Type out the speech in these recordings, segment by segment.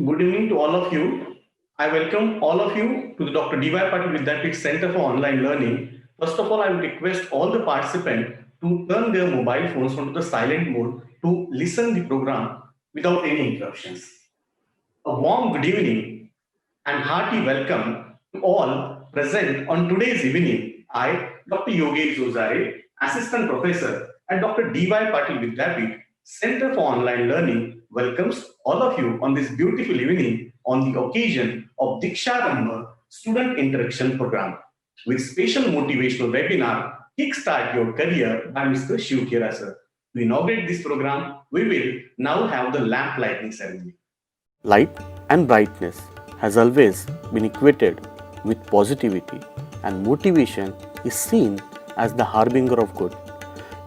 Good evening to all of you. I welcome all of you to the Dr. D.Y. Patil Vidyapeeth Center for Online Learning. First of all, I would request all the participants to turn their mobile phones onto the silent mode to listen the program without any interruptions. A warm good evening and hearty welcome to all present on today's evening. I, Dr. Yogesh Zozare, Assistant Professor at Dr. D.Y. Patil Vidyapeeth Center for Online Learning, welcomes all of you on this beautiful evening on the occasion of DEEKSHARAMBH Student Interaction Program with special motivational webinar Kickstart Your Career by Mr. Shiv Khera sir. To inaugurate this program, we will now have the lamp lighting ceremony. Light and brightness has always been equated with positivity, and motivation is seen as the harbinger of good.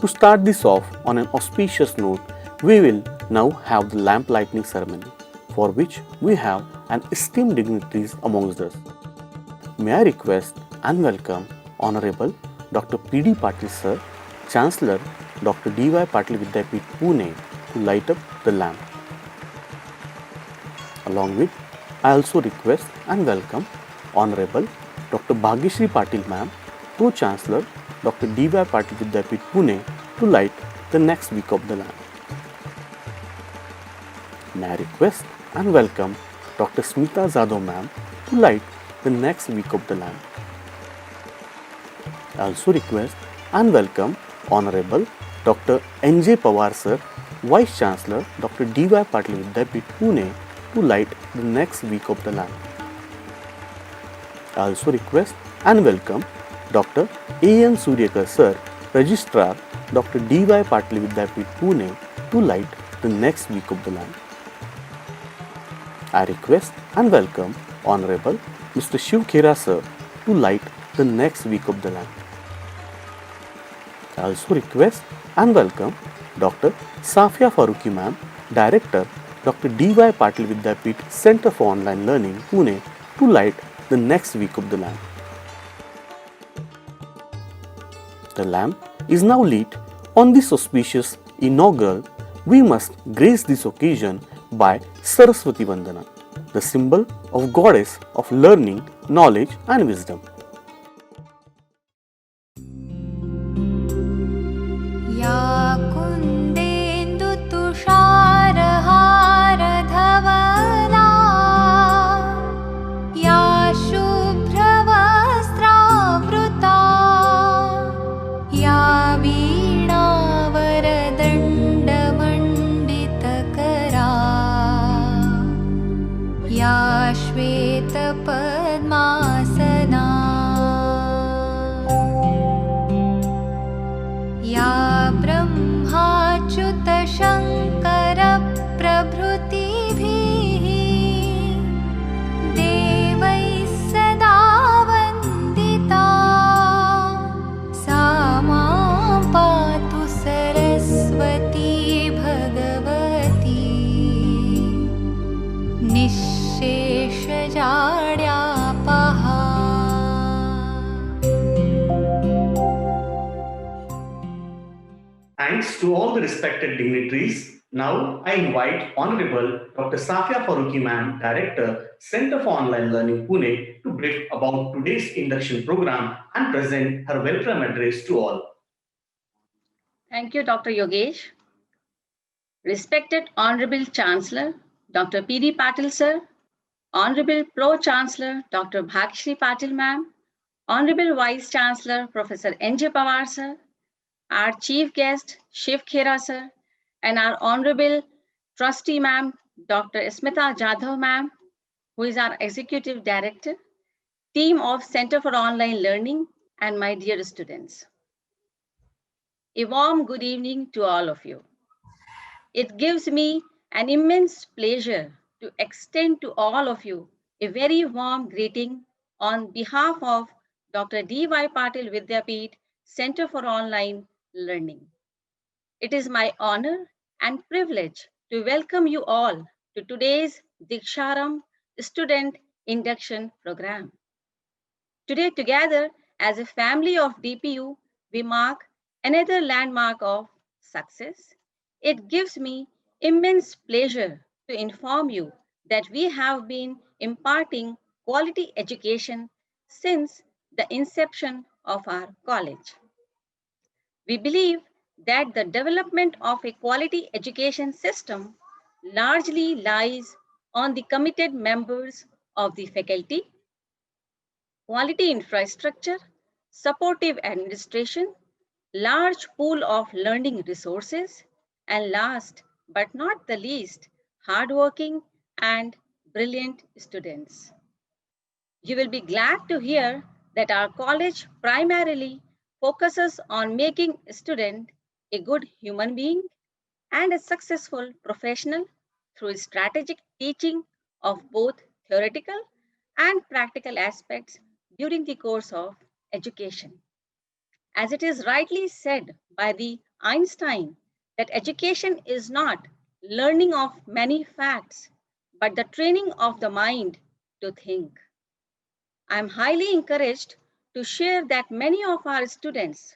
To start this off on an auspicious note, we will now have the lamp lighting ceremony, for which we have an esteemed dignitaries amongst us. May I request and welcome Honorable Dr. P.D. Patil Sir, Chancellor Dr. D.Y. Patil Vidyapeeth Pune, to light up the lamp. Along with, I also request and welcome Honorable Dr. Bhagyashree Patil Ma'am, Co-Chancellor Dr. D.Y. Patil Vidyapeeth Pune, to light the next week of the lamp. May I request and welcome Dr. Smita Zadav Ma'am to light the next week of the lamp. I also request and welcome Honorable Dr. N.J. Pawar Sir, Vice Chancellor Dr. D.Y. Patil Vidyapeeth Pune, to light the next week of the lamp. I also request and welcome Dr. A.N. Suryakar Sir, Registrar Dr. D.Y. Patil Vidyapeeth Pune, to light the next week of the lamp. I request and welcome Honorable Mr. Shiv Khera Sir to light the next week of the lamp. I also request and welcome Dr. Safia Farooqui Ma'am, Director Dr. D.Y. Patil Vidyapeeth Center for Online Learning, Pune, to light the next week of the lamp. The lamp is now lit on this auspicious inaugural. We must grace this occasion by Saraswati Vandana, the symbol of goddess of learning, knowledge and wisdom. Thanks to all the respected dignitaries. Now I invite Honorable Dr. Safia Farooqui Ma'am, Director, Center for Online Learning, Pune, to brief about today's induction program and present her welcome address to all. Thank you, Dr. Yogesh. Respected Honorable Chancellor, Dr. P.D. Patil Sir, Honorable Pro-Chancellor, Dr. Bhagyashree Patil Ma'am, Honorable Vice Chancellor, Professor N.J. Pawar Sir, our Chief Guest, Shiv Khera Sir, and our Honorable Trustee Ma'am, Dr. Smita Jadhav Ma'am, who is our Executive Director, team of Center for Online Learning, and my dear students. A warm good evening to all of you. It gives me an immense pleasure to extend to all of you a very warm greeting on behalf of Dr. D.Y. Patil Vidyapeeth Center for Online Learning. It is my honor and privilege to welcome you all to today's DEEKSHARAMBH Student Induction Program. Today, together as a family of DPU, we mark another landmark of success. It gives me immense pleasure to inform you that we have been imparting quality education since the inception of our college. We believe that the development of a quality education system largely lies on the committed members of the faculty, quality infrastructure, supportive administration, large pool of learning resources, and last but not the least, hardworking and brilliant students. You will be glad to hear that our college primarily focuses on making a student a good human being and a successful professional through strategic teaching of both theoretical and practical aspects during the course of education. As it is rightly said by the Einstein that education is not learning of many facts, but the training of the mind to think. I am highly encouraged to share that many of our students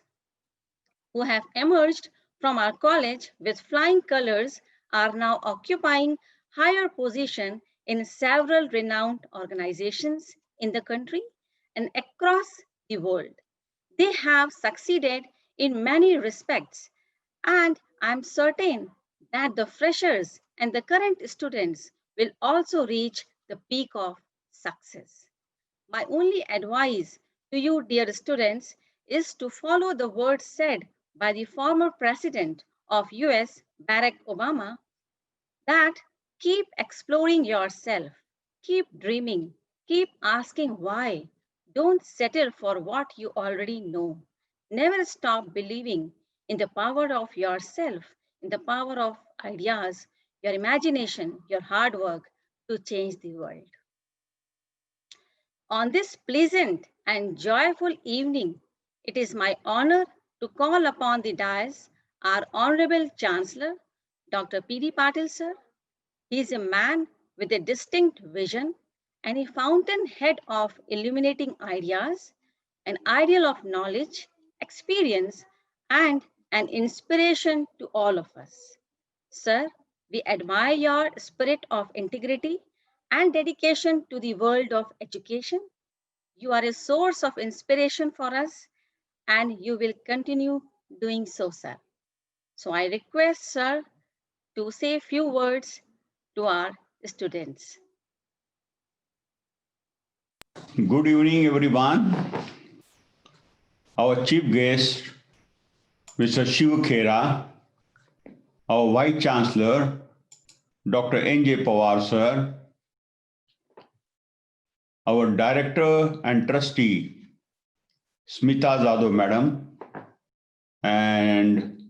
who have emerged from our college with flying colors are now occupying higher position in several renowned organizations in the country and across the world. They have succeeded in many respects, and I'm certain that the freshers and the current students will also reach the peak of success. My only advice to you, dear students, is to follow the words said by the former president of US, Barack Obama, that keep exploring yourself, keep dreaming, keep asking why. Don't settle for what you already know. Never stop believing in the power of yourself, in the power of ideas, your imagination, your hard work to change the world. On this pleasant and joyful evening, it is my honor to call upon the dais our Honorable Chancellor, Dr. P.D. Patil, sir. He is a man with a distinct vision and a fountainhead of illuminating ideas, an ideal of knowledge, experience, and an inspiration to all of us. Sir, we admire your spirit of integrity and dedication to the world of education. You are a source of inspiration for us, and you will continue doing so, sir. So I request, sir, to say a few words to our students. Good evening, everyone. Our chief guest, Mr. Shiv Khera, our Vice Chancellor, Dr. N.J. Pawar, sir, our Director and Trustee, Smita Zado, Madam, and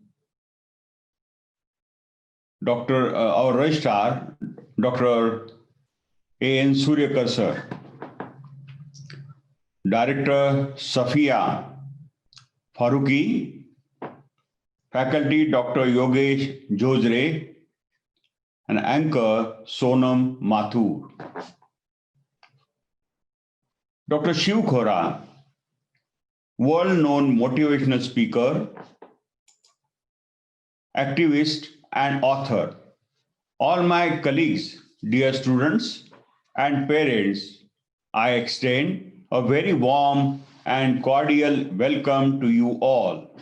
our Registrar, Dr. A.N. Suryakar, sir, Director Safia Faruqi, Faculty Dr. Yogesh Jojre, and Anchor Sonam Mathur. Dr. Shiv Khera, world-known motivational speaker, activist, and author. All my colleagues, dear students, and parents, I extend a very warm and cordial welcome to you all.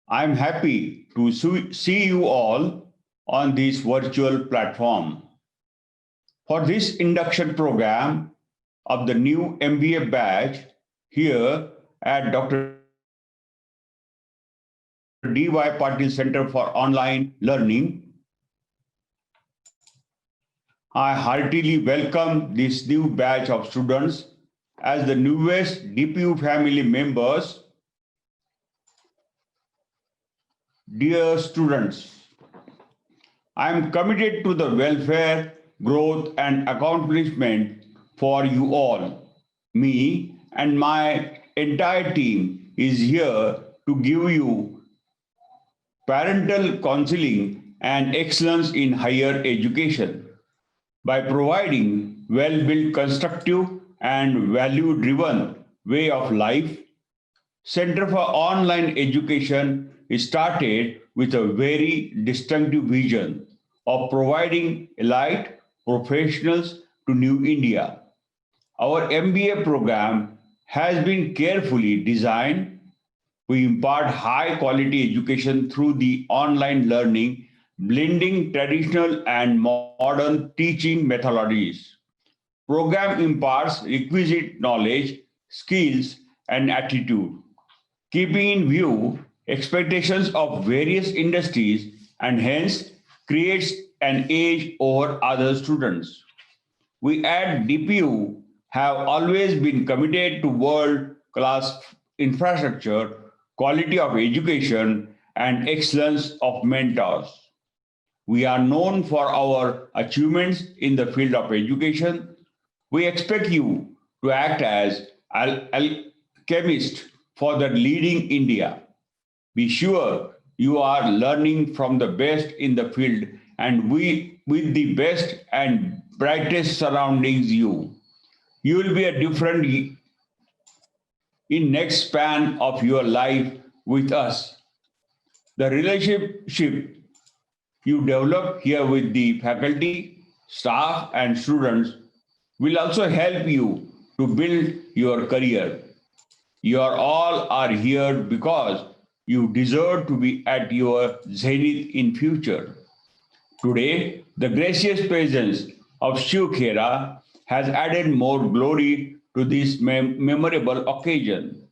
I'm happy to see you all on this virtual platform. For this induction program of the new MBA batch here at Dr. D.Y. Patil Center for Online Learning, I heartily welcome this new batch of students as the newest DPU family members. Dear students, I am committed to the welfare, growth, and accomplishment for you all. Me and my entire team is here to give you parental counseling and excellence in higher education by providing well-built, constructive, and value-driven way of life. Center for Online Education started with a very distinctive vision of providing elite professionals to New India. Our MBA program has been carefully designed. We impart high quality education through the online learning, blending traditional and modern teaching methodologies. Program imparts requisite knowledge, skills, and attitude, keeping in view expectations of various industries and hence creates an edge over other students. We at DPU have always been committed to world class infrastructure, quality of education, and excellence of mentors. We are known for our achievements in the field of education. We expect you to act as alchemist for the leading India. Be sure you are learning from the best in the field and we with the best and brightest surroundings you will be a different in next span of your life with us. The relationship you develop here with the faculty, staff, and students will also help you to build your career. You are all are here because you deserve to be at your zenith in future. Today, the gracious presence of Shiv Khera has added more glory to this memorable occasion.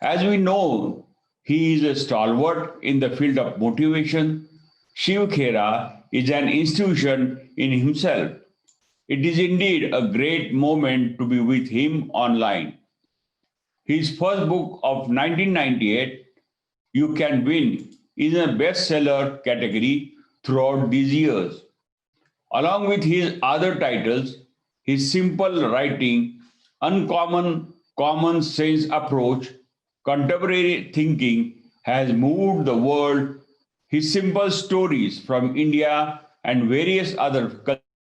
As we know, he is a stalwart in the field of motivation. Shiv Khera is an institution in himself. It is indeed a great moment to be with him online. His first book of 1998, You Can Win, is a bestseller category throughout these years. Along with his other titles, his simple writing, uncommon common sense approach, contemporary thinking has moved the world. His simple stories from India and various other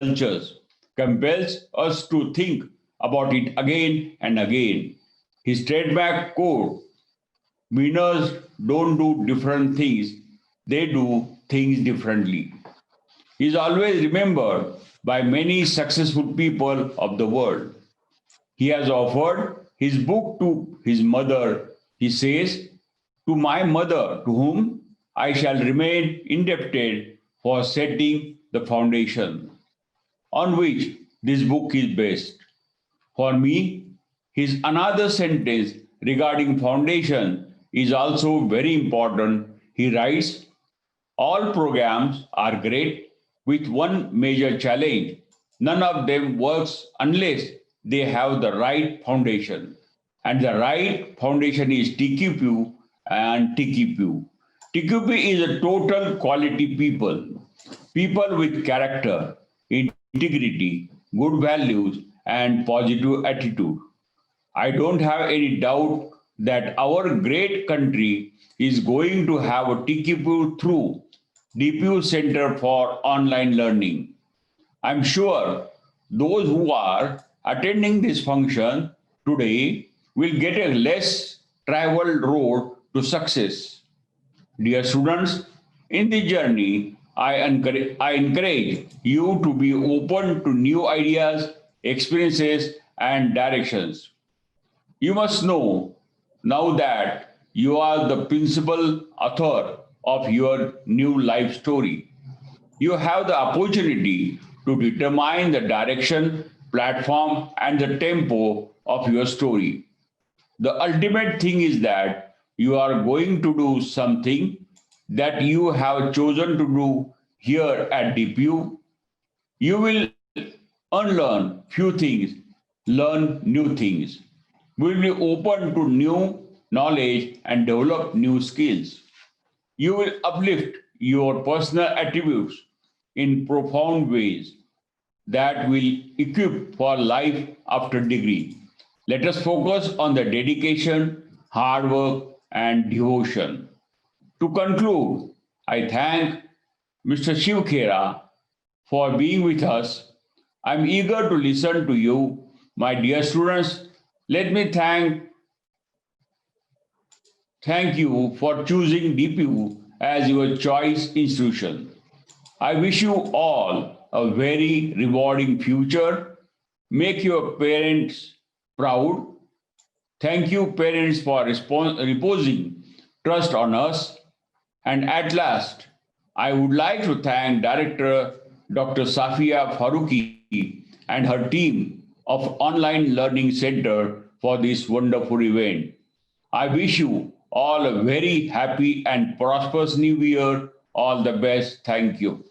cultures compels us to think about it again and again. His trademark quote, winners don't do different things, they do things differently, is always remembered by many successful people of the world. He has offered his book to his mother. He says, to my mother, to whom I shall remain indebted for setting the foundation on which this book is based. For me, his another sentence regarding foundation is also very important. He writes, all programs are great with one major challenge. None of them works unless they have the right foundation. And the right foundation is TQP and TQP. TQP is a total quality people, people with character, integrity, good values, and positive attitude. I don't have any doubt that our great country is going to have a TQP through DPU Center for Online Learning. I'm sure those who are attending this function today will get a less traveled road to success. Dear students, in this journey, I encourage you to be open to new ideas, experiences, and directions. You must know now that you are the principal author of your new life story. You have the opportunity to determine the direction, platform, and the tempo of your story. The ultimate thing is that you are going to do something that you have chosen to do here at DPU. You will unlearn few things, learn new things. Will be open to new knowledge and develop new skills. You will uplift your personal attributes in profound ways that will equip for life after degree. Let us focus on the dedication, hard work, and devotion. To conclude, I thank Mr. Shiv Khera for being with us. I'm eager to listen to you, my dear students. Let me thank you for choosing DPU as your choice institution. I wish you all a very rewarding future. Make your parents proud. Thank you, parents, for reposing trust on us. And at last, I would like to thank Director Dr. Safia Faruqi and her team of Online Learning Center for this wonderful event. I wish you all a very happy and prosperous new year. All the best. Thank you.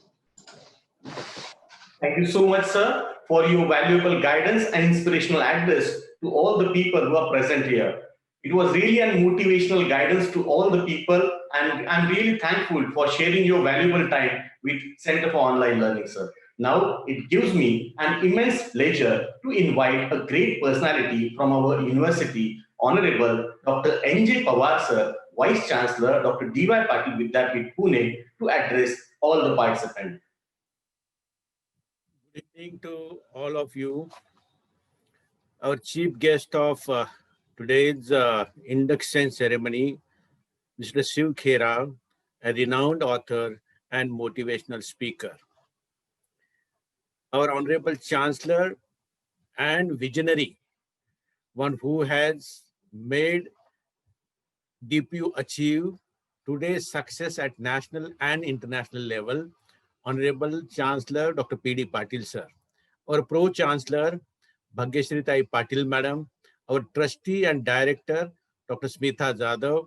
Thank you so much, sir, for your valuable guidance and inspirational address to all the people who are present here. It was really a motivational guidance to all the people, and I'm really thankful for sharing your valuable time with Center for Online Learning, sir. Now, it gives me an immense pleasure to invite a great personality from our university, Honorable Dr. N.J. Pawar, sir, Vice Chancellor, Dr. D.Y. Patil Vidyapeeth, Pune, to address all the participants. Good evening to all of you. Our chief guest of today's induction ceremony, Mr. Shiv Khera, a renowned author and motivational speaker. Our Honorable Chancellor and visionary, one who has made DPU achieve today's success at national and international level, Honorable Chancellor Dr. P.D. Patil, sir. Our Pro-Chancellor, Bhagyashrita Patil, madam. Our Trustee and Director, Dr. Smitha Jadhav.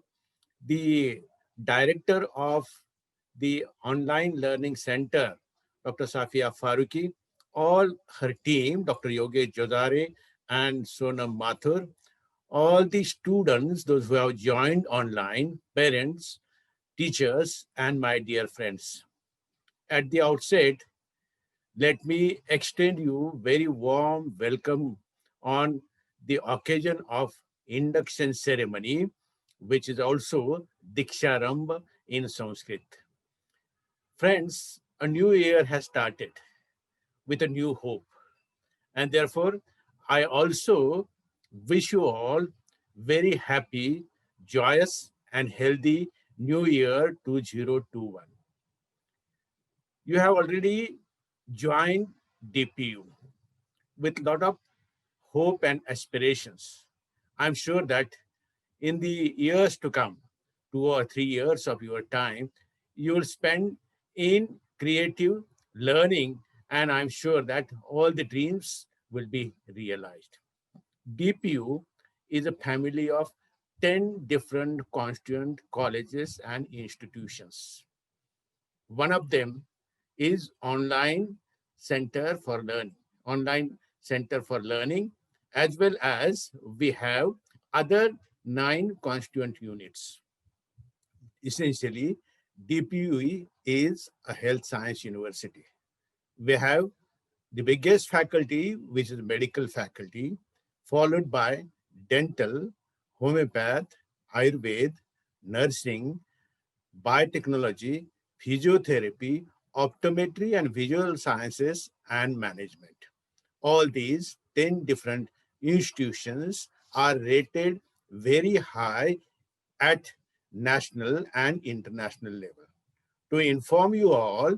The Director of the Online Learning Center, Dr. Safia Faruqi. All her team, Dr. Yogesh Jodare and Sonam Mathur. All the students, those who have joined online, parents, teachers, and my dear friends. At the outset, let me extend you very warm welcome on the occasion of induction ceremony, which is also DEEKSHARAMBH in Sanskrit. Friends, a new year has started with a new hope. And therefore, I also wish you all very happy, joyous, and healthy New Year 2021. You have already joined DPU with a lot of hope and aspirations. I'm sure that in the years to come, 2 or 3 years of your time, you will spend in creative learning, and I'm sure that all the dreams will be realized. DPU is a family of 10 different constituent colleges and institutions. One of them is Online Center for Learning, as well as we have other 9 constituent units. Essentially, DPU is a health science university. We have the biggest faculty, which is medical faculty, followed by dental, homeopath, Ayurveda, nursing, biotechnology, physiotherapy, optometry, and visual sciences and management. All these 10 different institutions are rated very high at national and international level. To inform you all,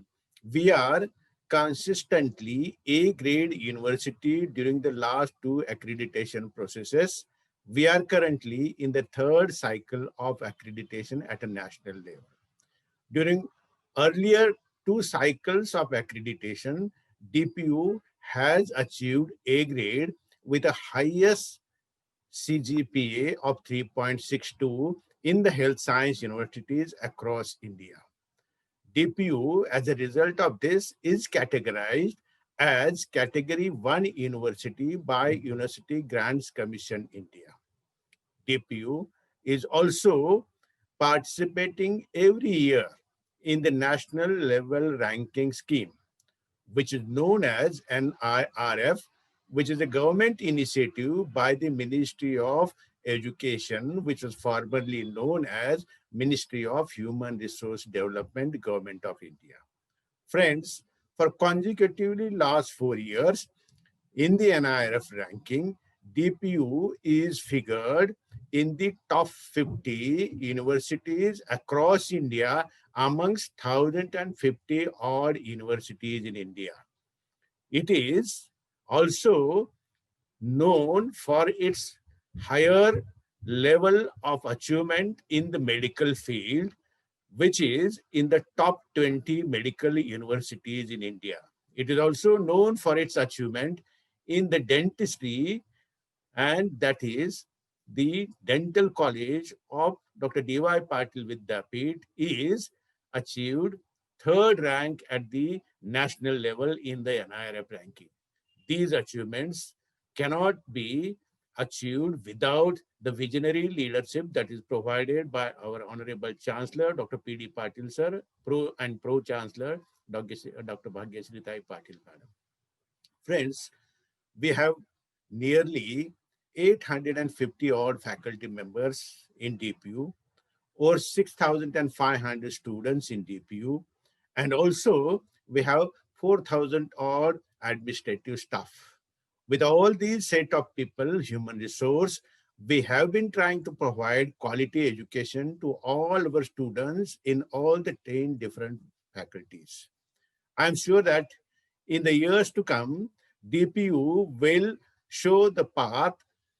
we are consistently A-grade university during the last 2 accreditation processes. We are currently in the 3rd cycle of accreditation at a national level. During earlier 2 cycles of accreditation, DPU has achieved A grade with the highest CGPA of 3.62 in the health science universities across India. DPU, as a result of this, is categorized as Category 1 university by University Grants Commission India. DPU is also participating every year in the national level ranking scheme, which is known as NIRF, which is a government initiative by the Ministry of Education, which was formerly known as Ministry of Human Resource Development, Government of India. Friends, for consecutively last 4 years, in the NIRF ranking, DPU is figured in the top 50 universities across India amongst 1,050 odd universities in India. It is also known for its higher level of achievement in the medical field, which is in the top 20 medical universities in India. It is also known for its achievement in the dentistry, and that is the Dental College of Dr. D.Y. Patil Vidyapeeth is achieved third rank at the national level in the NIRF ranking. These achievements cannot be achieved without the visionary leadership that is provided by our Honorable Chancellor, Dr. P.D. Patil sir, Pro Chancellor, Dr. Bhagyashree Patil madam. Friends, we have nearly 850 odd faculty members in DPU, or 6,500 students in DPU, and also we have 4,000 odd administrative staff. With all these set of people, human resource, we have been trying to provide quality education to all our students in all the 10 different faculties. I'm sure that in the years to come, DPU will show the path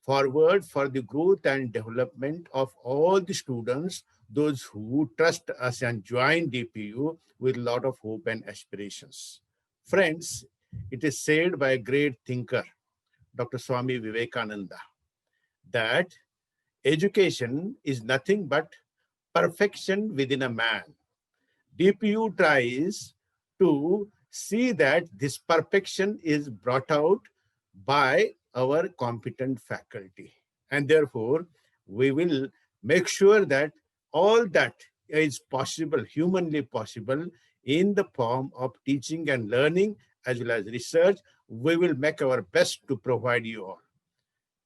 forward for the growth and development of all the students, those who trust us and join DPU with a lot of hope and aspirations. Friends, it is said by a great thinker, Dr. Swami Vivekananda, that education is nothing but perfection within a man. DPU tries to see that this perfection is brought out by our competent faculty. And therefore, we will make sure that all that is possible, humanly possible, in the form of teaching and learning as well as research. We will make our best to provide you all.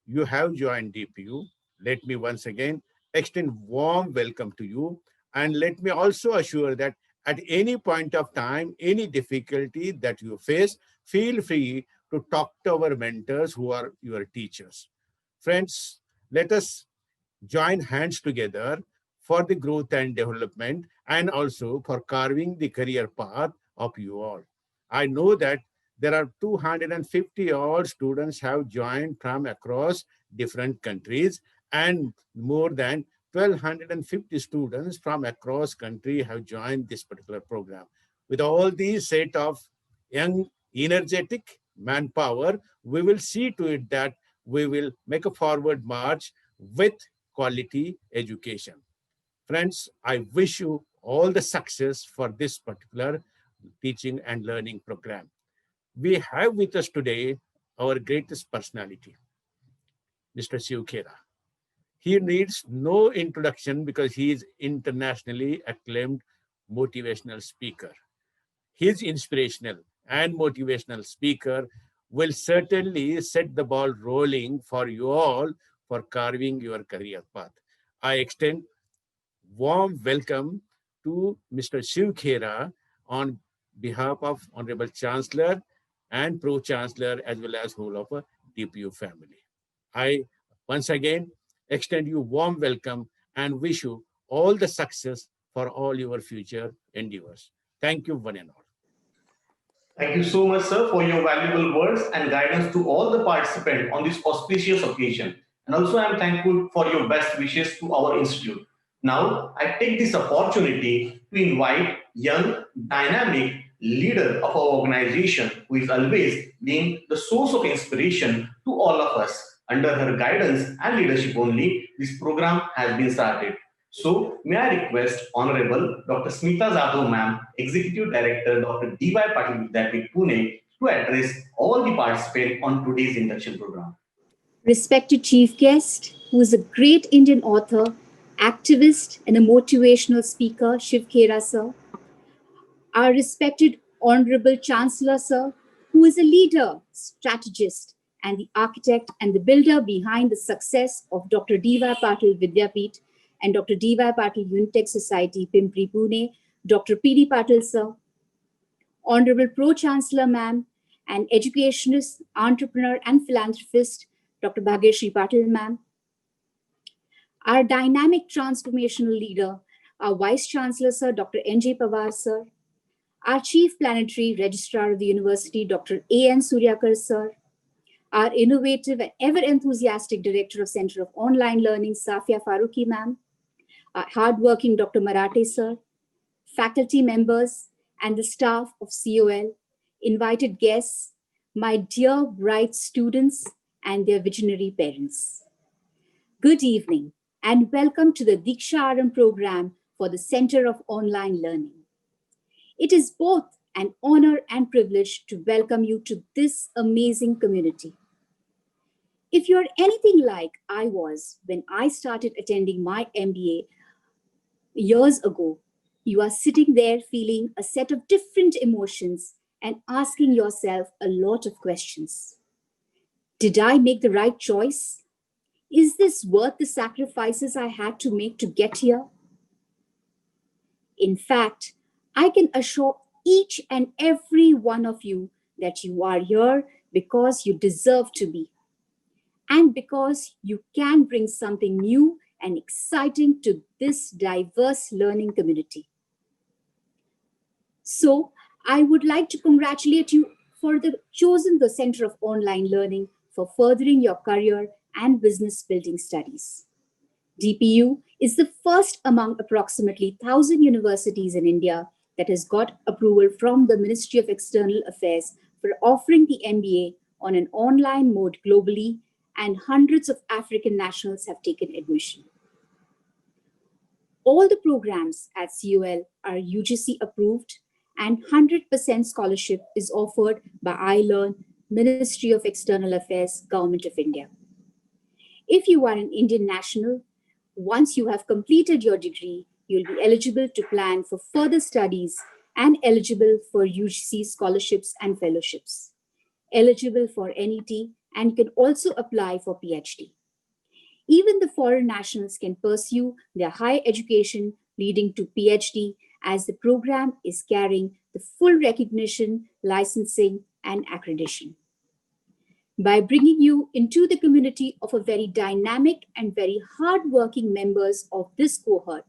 You have joined DPU. Let me once again extend warm welcome to you. And let me also assure that at any point of time, any difficulty that you face, feel free to talk to our mentors who are your teachers. Friends, let us join hands together for the growth and development, and also for carving the career path of you all. I know that there are 250 odd students have joined from across different countries, and more than 1,250 students from across country have joined this particular program. With all these set of young, energetic manpower, we will see to it that we will make a forward march with quality education. Friends, I wish you all the success for this particular teaching and learning program. We have with us today our greatest personality, Mr. Shiv Khera. He needs no introduction because he is internationally acclaimed motivational speaker. His inspirational and motivational speaker will certainly set the ball rolling for you all for carving your career path. I extend warm welcome to Mr. Shiv Khera on behalf of Honorable Chancellor and Pro-Chancellor as well as whole of a DPU family. I once again extend you warm welcome and wish you all the success for all your future endeavors. Thank you one and all. Thank you so much, sir, for your valuable words and guidance to all the participants on this auspicious occasion. And also, I am thankful for your best wishes to our institute. Now, I take this opportunity to invite young, dynamic leader of our organization, who is always being the source of inspiration to all of us. Under her guidance and leadership only, this program has been started. So, may I request Honorable Dr. Smita Jadhav Ma'am, Executive Director, Dr. D.Y. Patil Vidyapeeth, Pune, to address all the participants on today's induction program. Respected chief guest, who is a great Indian author, activist, and a motivational speaker, Shiv Khera sir. Our respected Honorable Chancellor sir, who is a leader, strategist, and the architect and the builder behind the success of Dr. D.Y. Patil Vidyapeeth and Dr. D.Y. Patil Unitech Society, Pimpri, Pune, Dr. P.D. Patil sir, Honorable Pro-Chancellor ma'am, and educationist, entrepreneur, and philanthropist, Dr. Bhagyashree Patil ma'am, our dynamic transformational leader, our Vice Chancellor sir, Dr. N.J. Pawar sir, our Chief Planetary Registrar of the University, Dr. A.N. Suryakar sir, our innovative and ever-enthusiastic Director of Center of Online Learning, Safia Farooqi ma'am, our hardworking Dr. Marathe sir, faculty members, and the staff of COL, invited guests, my dear bright students and their visionary parents. Good evening and welcome to the DEEKSHARAMBH program for the Center of Online Learning. It is both an honor and privilege to welcome you to this amazing community. If you're anything like I was when I started attending my MBA years ago, you are sitting there feeling a set of different emotions and asking yourself a lot of questions. Did I make the right choice? Is this worth the sacrifices I had to make to get here? In fact, I can assure each and every one of you that you are here because you deserve to be, and because you can bring something new and exciting to this diverse learning community. So I would like to congratulate you for choosing the Center of Online Learning for furthering your career and business building studies. DPU is the first among approximately 1,000 universities in India that has got approval from the Ministry of External Affairs for offering the MBA on an online mode globally, and hundreds of African nationals have taken admission. All the programs at COL are UGC approved, and 100% scholarship is offered by iLearn, Ministry of External Affairs, Government of India. If you are an Indian national, once you have completed your degree, you'll be eligible to plan for further studies and eligible for UGC scholarships and fellowships, eligible for NET, and can also apply for PhD. Even the foreign nationals can pursue their higher education leading to PhD, as the program is carrying the full recognition, licensing, and accreditation. By bringing you into the community of a very dynamic and very hardworking members of this cohort,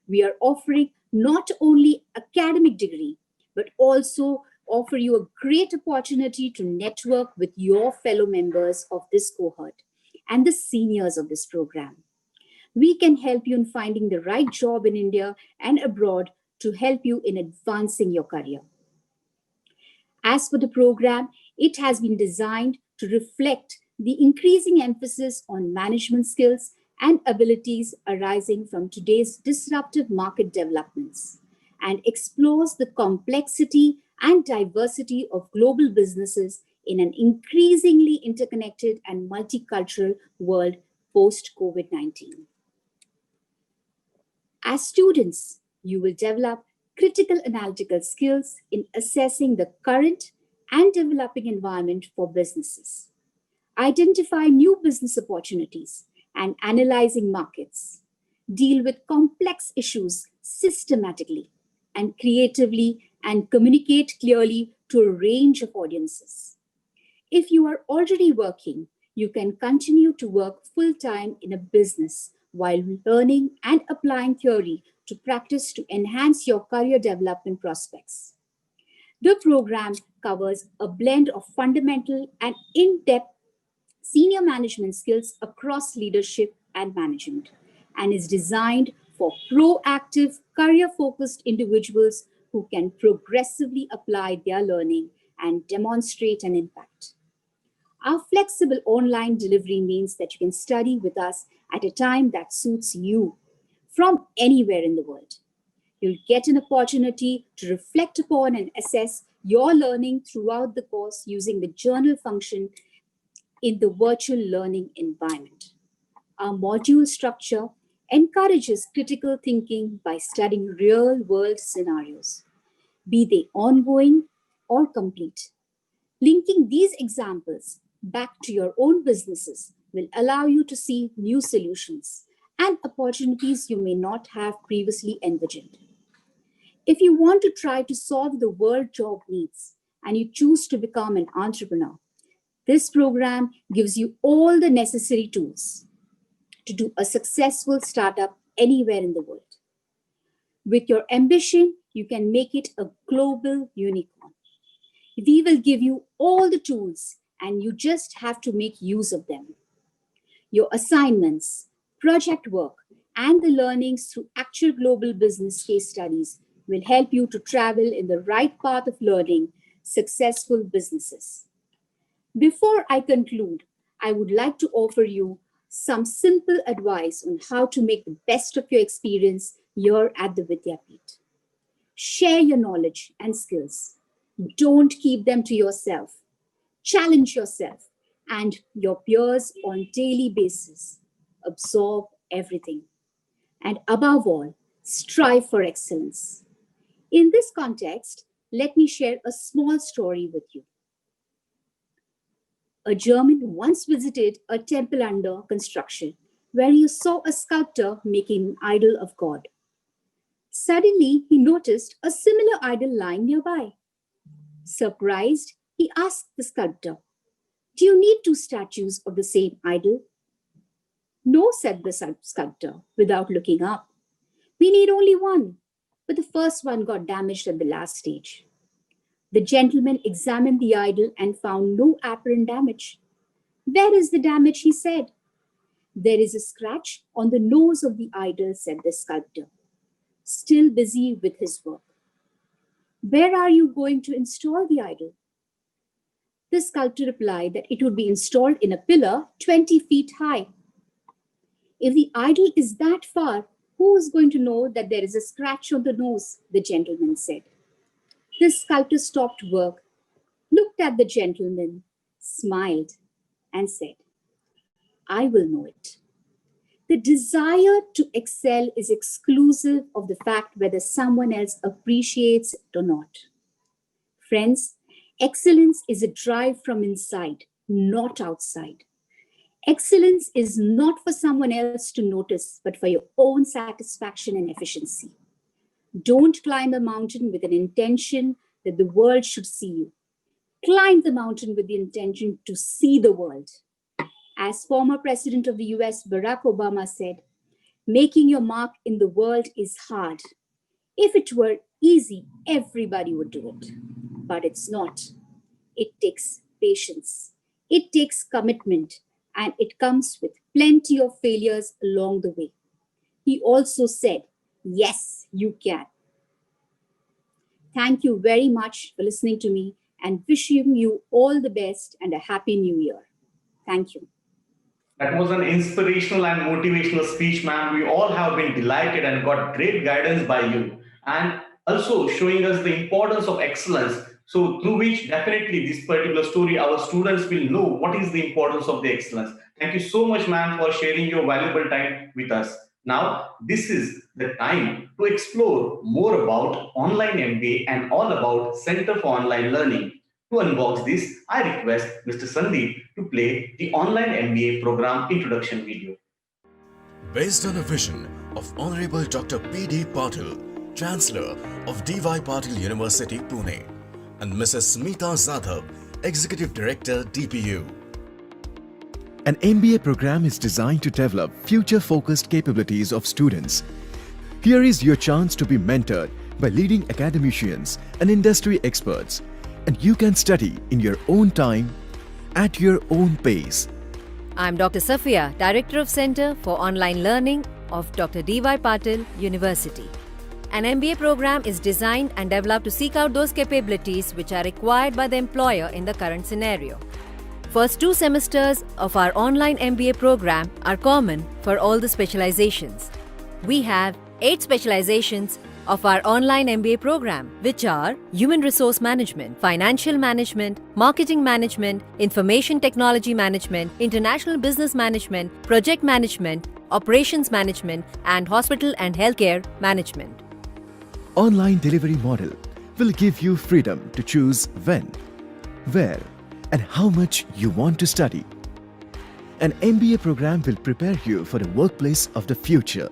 we are offering not only academic degree, but also offer you a great opportunity to network with your fellow members of this cohort and the seniors of this program. We can help you in finding the right job in India and abroad to help you in advancing your career. As for the program, it has been designed to reflect the increasing emphasis on management skills and abilities arising from today's disruptive market developments, and explores the complexity and diversity of global businesses in an increasingly interconnected and multicultural world post-COVID-19. As students, you will develop critical analytical skills in assessing the current and developing environment for businesses, identify new business opportunities and analyzing markets, deal with complex issues systematically and creatively, and communicate clearly to a range of audiences. If you are already working, you can continue to work full-time in a business while learning and applying theory to practice to enhance your career development prospects. The program covers a blend of fundamental and in-depth senior management skills across leadership and management, and is designed for proactive, career-focused individuals who can progressively apply their learning and demonstrate an impact. Our flexible online delivery means that you can study with us at a time that suits you from anywhere in the world. You'll get an opportunity to reflect upon and assess your learning throughout the course using the journal function in the virtual learning environment. Our module structure encourages critical thinking by studying real-world scenarios, be they ongoing or complete. Linking these examples back to your own businesses will allow you to see new solutions and opportunities you may not have previously envisioned. If you want to try to solve the world job needs and you choose to become an entrepreneur, this program gives you all the necessary tools to do a successful startup anywhere in the world. With your ambition you can make it a global unicorn. We will give you all the tools and you just have to make use of them. Your assignments, project work, and the learnings through actual global business case studies will help you to travel in the right path of learning successful businesses. Before I conclude, I would like to offer you some simple advice on how to make the best of your experience here at the Vidyapeeth. Share your knowledge and skills. Don't keep them to yourself. Challenge yourself and your peers on a daily basis. Absorb everything. And above all, strive for excellence. In this context, let me share a small story with you. A German once visited a temple under construction where he saw a sculptor making an idol of God. Suddenly, he noticed a similar idol lying nearby. Surprised, he asked the sculptor, "Do you need two statues of the same idol?" "No," said the sculptor without looking up. "We need only one." But the first one got damaged at the last stage. The gentleman examined the idol and found no apparent damage. "Where is the damage?" he said. "There is a scratch on the nose of the idol," said the sculptor, still busy with his work. "Where are you going to install the idol?" The sculptor replied that it would be installed in a pillar 20 feet high. "If the idol is that far, who is going to know that there is a scratch on the nose?" the gentleman said. The sculptor stopped work, looked at the gentleman, smiled, and said, "I will know it." The desire to excel is exclusive of the fact whether someone else appreciates it or not. Friends, excellence is a drive from inside, not outside. Excellence is not for someone else to notice, but for your own satisfaction and efficiency. Don't climb a mountain with an intention that the world should see you. Climb the mountain with the intention to see the world. As former President of the US, Barack Obama said, "Making your mark in the world is hard. If it were easy, everybody would do it. But it's not. It takes patience. It takes commitment, and it comes with plenty of failures along the way." He also said, "Yes, you can." Thank you very much for listening to me and wishing you all the best and a happy new year. Thank you. That was an inspirational and motivational speech, ma'am. We all have been delighted and got great guidance by you, and also showing us the importance of excellence. So through which definitely this particular story, our students will know what is the importance of the excellence. Thank you so much, ma'am, for sharing your valuable time with us. Now, this is the time to explore more about online MBA and all about Center for Online Learning. To unbox this, I request Mr. Sandeep to play the online MBA program introduction video. Based on a vision of Honorable Dr. P.D. Patil, Chancellor of D.Y. Patil University, Pune, and Mrs. Smita Zadhav, Executive Director, DPU. An MBA program is designed to develop future-focused capabilities of students. Here is your chance to be mentored by leading academicians and industry experts, and you can study in your own time, at your own pace. I'm Dr. Safia, Director of Center for Online Learning of Dr. D.Y. Patil University. An MBA program is designed and developed to seek out those capabilities which are required by the employer in the current scenario. First 2 semesters of our online MBA program are common for all the specializations. We have 8 specializations of our online MBA program, which are Human Resource Management, Financial Management, Marketing Management, Information Technology Management, International Business Management, Project Management, Operations Management, and Hospital and Healthcare Management. Online delivery model will give you freedom to choose when, where, and how much you want to study. An MBA program will prepare you for the workplace of the future.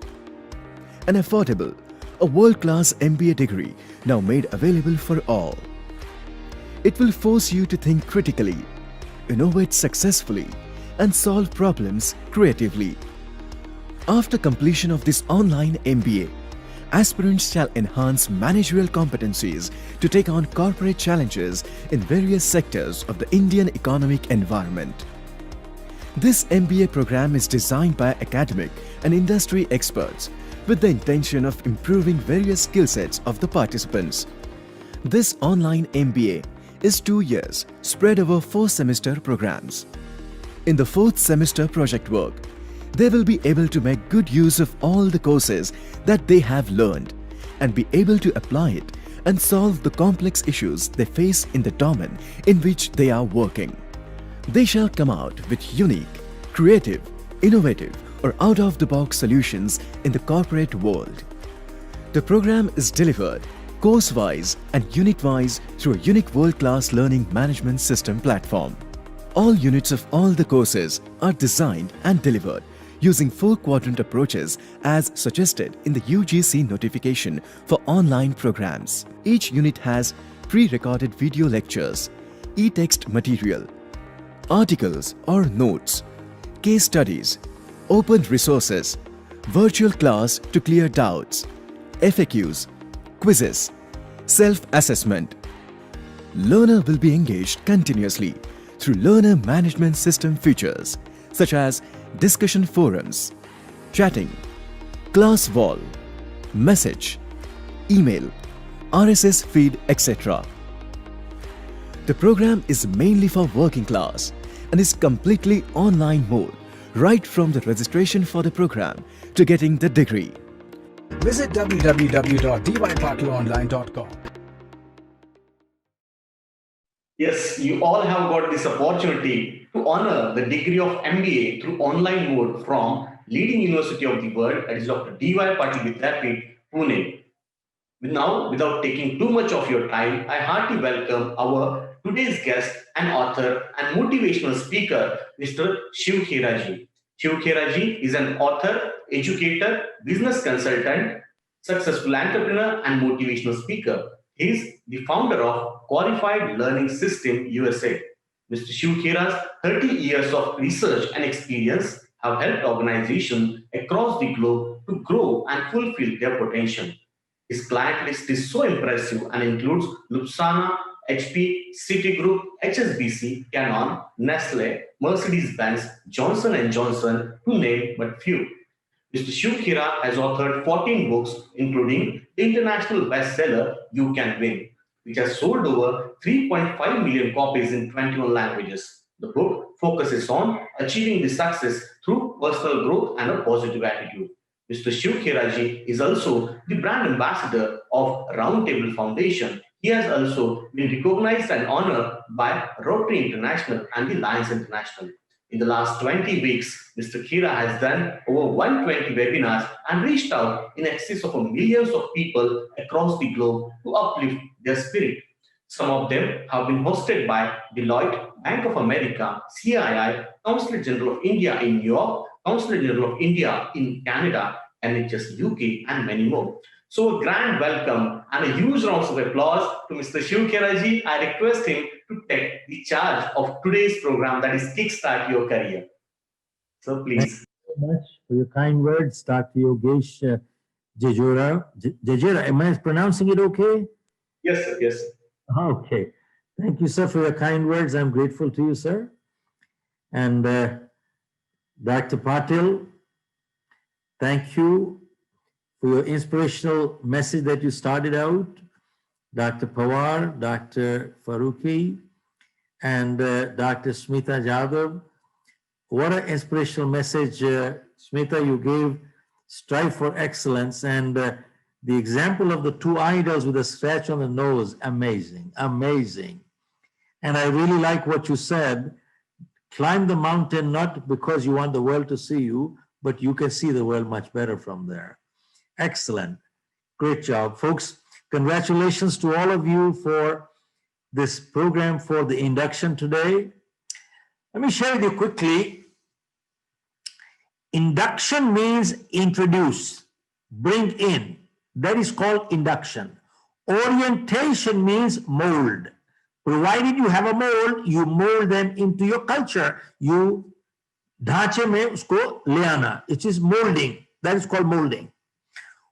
An affordable, a world-class MBA degree now made available for all. It will force you to think critically, innovate successfully, and solve problems creatively. After completion of this online MBA, aspirants shall enhance managerial competencies to take on corporate challenges in various sectors of the Indian economic environment. This MBA program is designed by academic and industry experts with the intention of improving various skill sets of the participants. This online MBA is 2 years spread over 4 semester programs. In the 4th semester project work, they will be able to make good use of all the courses that they have learned and be able to apply it and solve the complex issues they face in the domain in which they are working. They shall come out with unique, creative, innovative or out-of-the-box solutions in the corporate world. The program is delivered course-wise and unit-wise through a unique world-class learning management system platform. All units of all the courses are designed and delivered using 4-quadrant approaches as suggested in the UGC notification for online programs. Each unit has pre-recorded video lectures, e-text material, articles or notes, case studies, open resources, virtual class to clear doubts, FAQs, quizzes, self-assessment. Learner will be engaged continuously through learner management system features such as discussion forums, chatting, class wall, message, email, RSS feed, etc. The program is mainly for working class and is completely online mode right from the registration for the program to getting the degree. Visit www.dypatilonline.com. Yes, you all have got this opportunity to honor the degree of MBA through online mode from leading university of the world, that is Dr. D.Y. Patil Vidyapeeth, Pune. Now, without taking too much of your time, I heartily welcome our today's guest and author and motivational speaker, Mr. Shiv Khera ji. Shiv Khera ji is an author, educator, business consultant, successful entrepreneur, and motivational speaker. He is the founder of Qualified Learning System USA. Mr. Shiv Khera's 30 years of research and experience have helped organizations across the globe to grow and fulfill their potential. His client list is so impressive and includes Lufthansa, HP, Citigroup, HSBC, Canon, Nestle, Mercedes-Benz, Johnson & Johnson, to name but few. Mr. Shiv Khera has authored 14 books, including the international bestseller You Can Win, which has sold over 3.5 million copies in 21 languages. The book focuses on achieving the success through personal growth and a positive attitude. Mr. Shiv Khera ji is also the brand ambassador of Roundtable Foundation. He has also been recognized and honored by Rotary International and the Lions International. In the last 20 weeks, Mr. Khera has done over 120 webinars and reached out in excess of millions of people across the globe to uplift their spirit. Some of them have been hosted by Deloitte, Bank of America, CII, Consulate General of India in New York, Consulate General of India in Canada, NHS UK, and many more. So a grand welcome and a huge round of applause to Mr. Shiv Khera ji. I request him to take the charge of today's program, that is Kickstart Your Career. So please. Thank you so much for your kind words, Dr. Yogesh Jejura. Am I pronouncing it okay? Yes, sir. Yes. Okay. Thank you, sir, for your kind words. I'm grateful to you, sir. And Dr. Patil, thank you for your inspirational message that you started out. Dr. Pawar, Dr. Farooqi, and Dr. Smita Jadhav. What an inspirational message, Smita, you gave. Strive for excellence. And the example of the 2 idols with a scratch on the nose, amazing, amazing. And I really like what you said. Climb the mountain not because you want the world to see you, but you can see the world much better from there. Excellent. Great job, folks. Congratulations to all of you for this program for the induction today. Let me share with you quickly. Induction means introduce, bring in. That is called induction. Orientation means mold. Provided you have a mold, you mold them into your culture. You ढांचे में उसको ले आना. It is molding. That is called molding.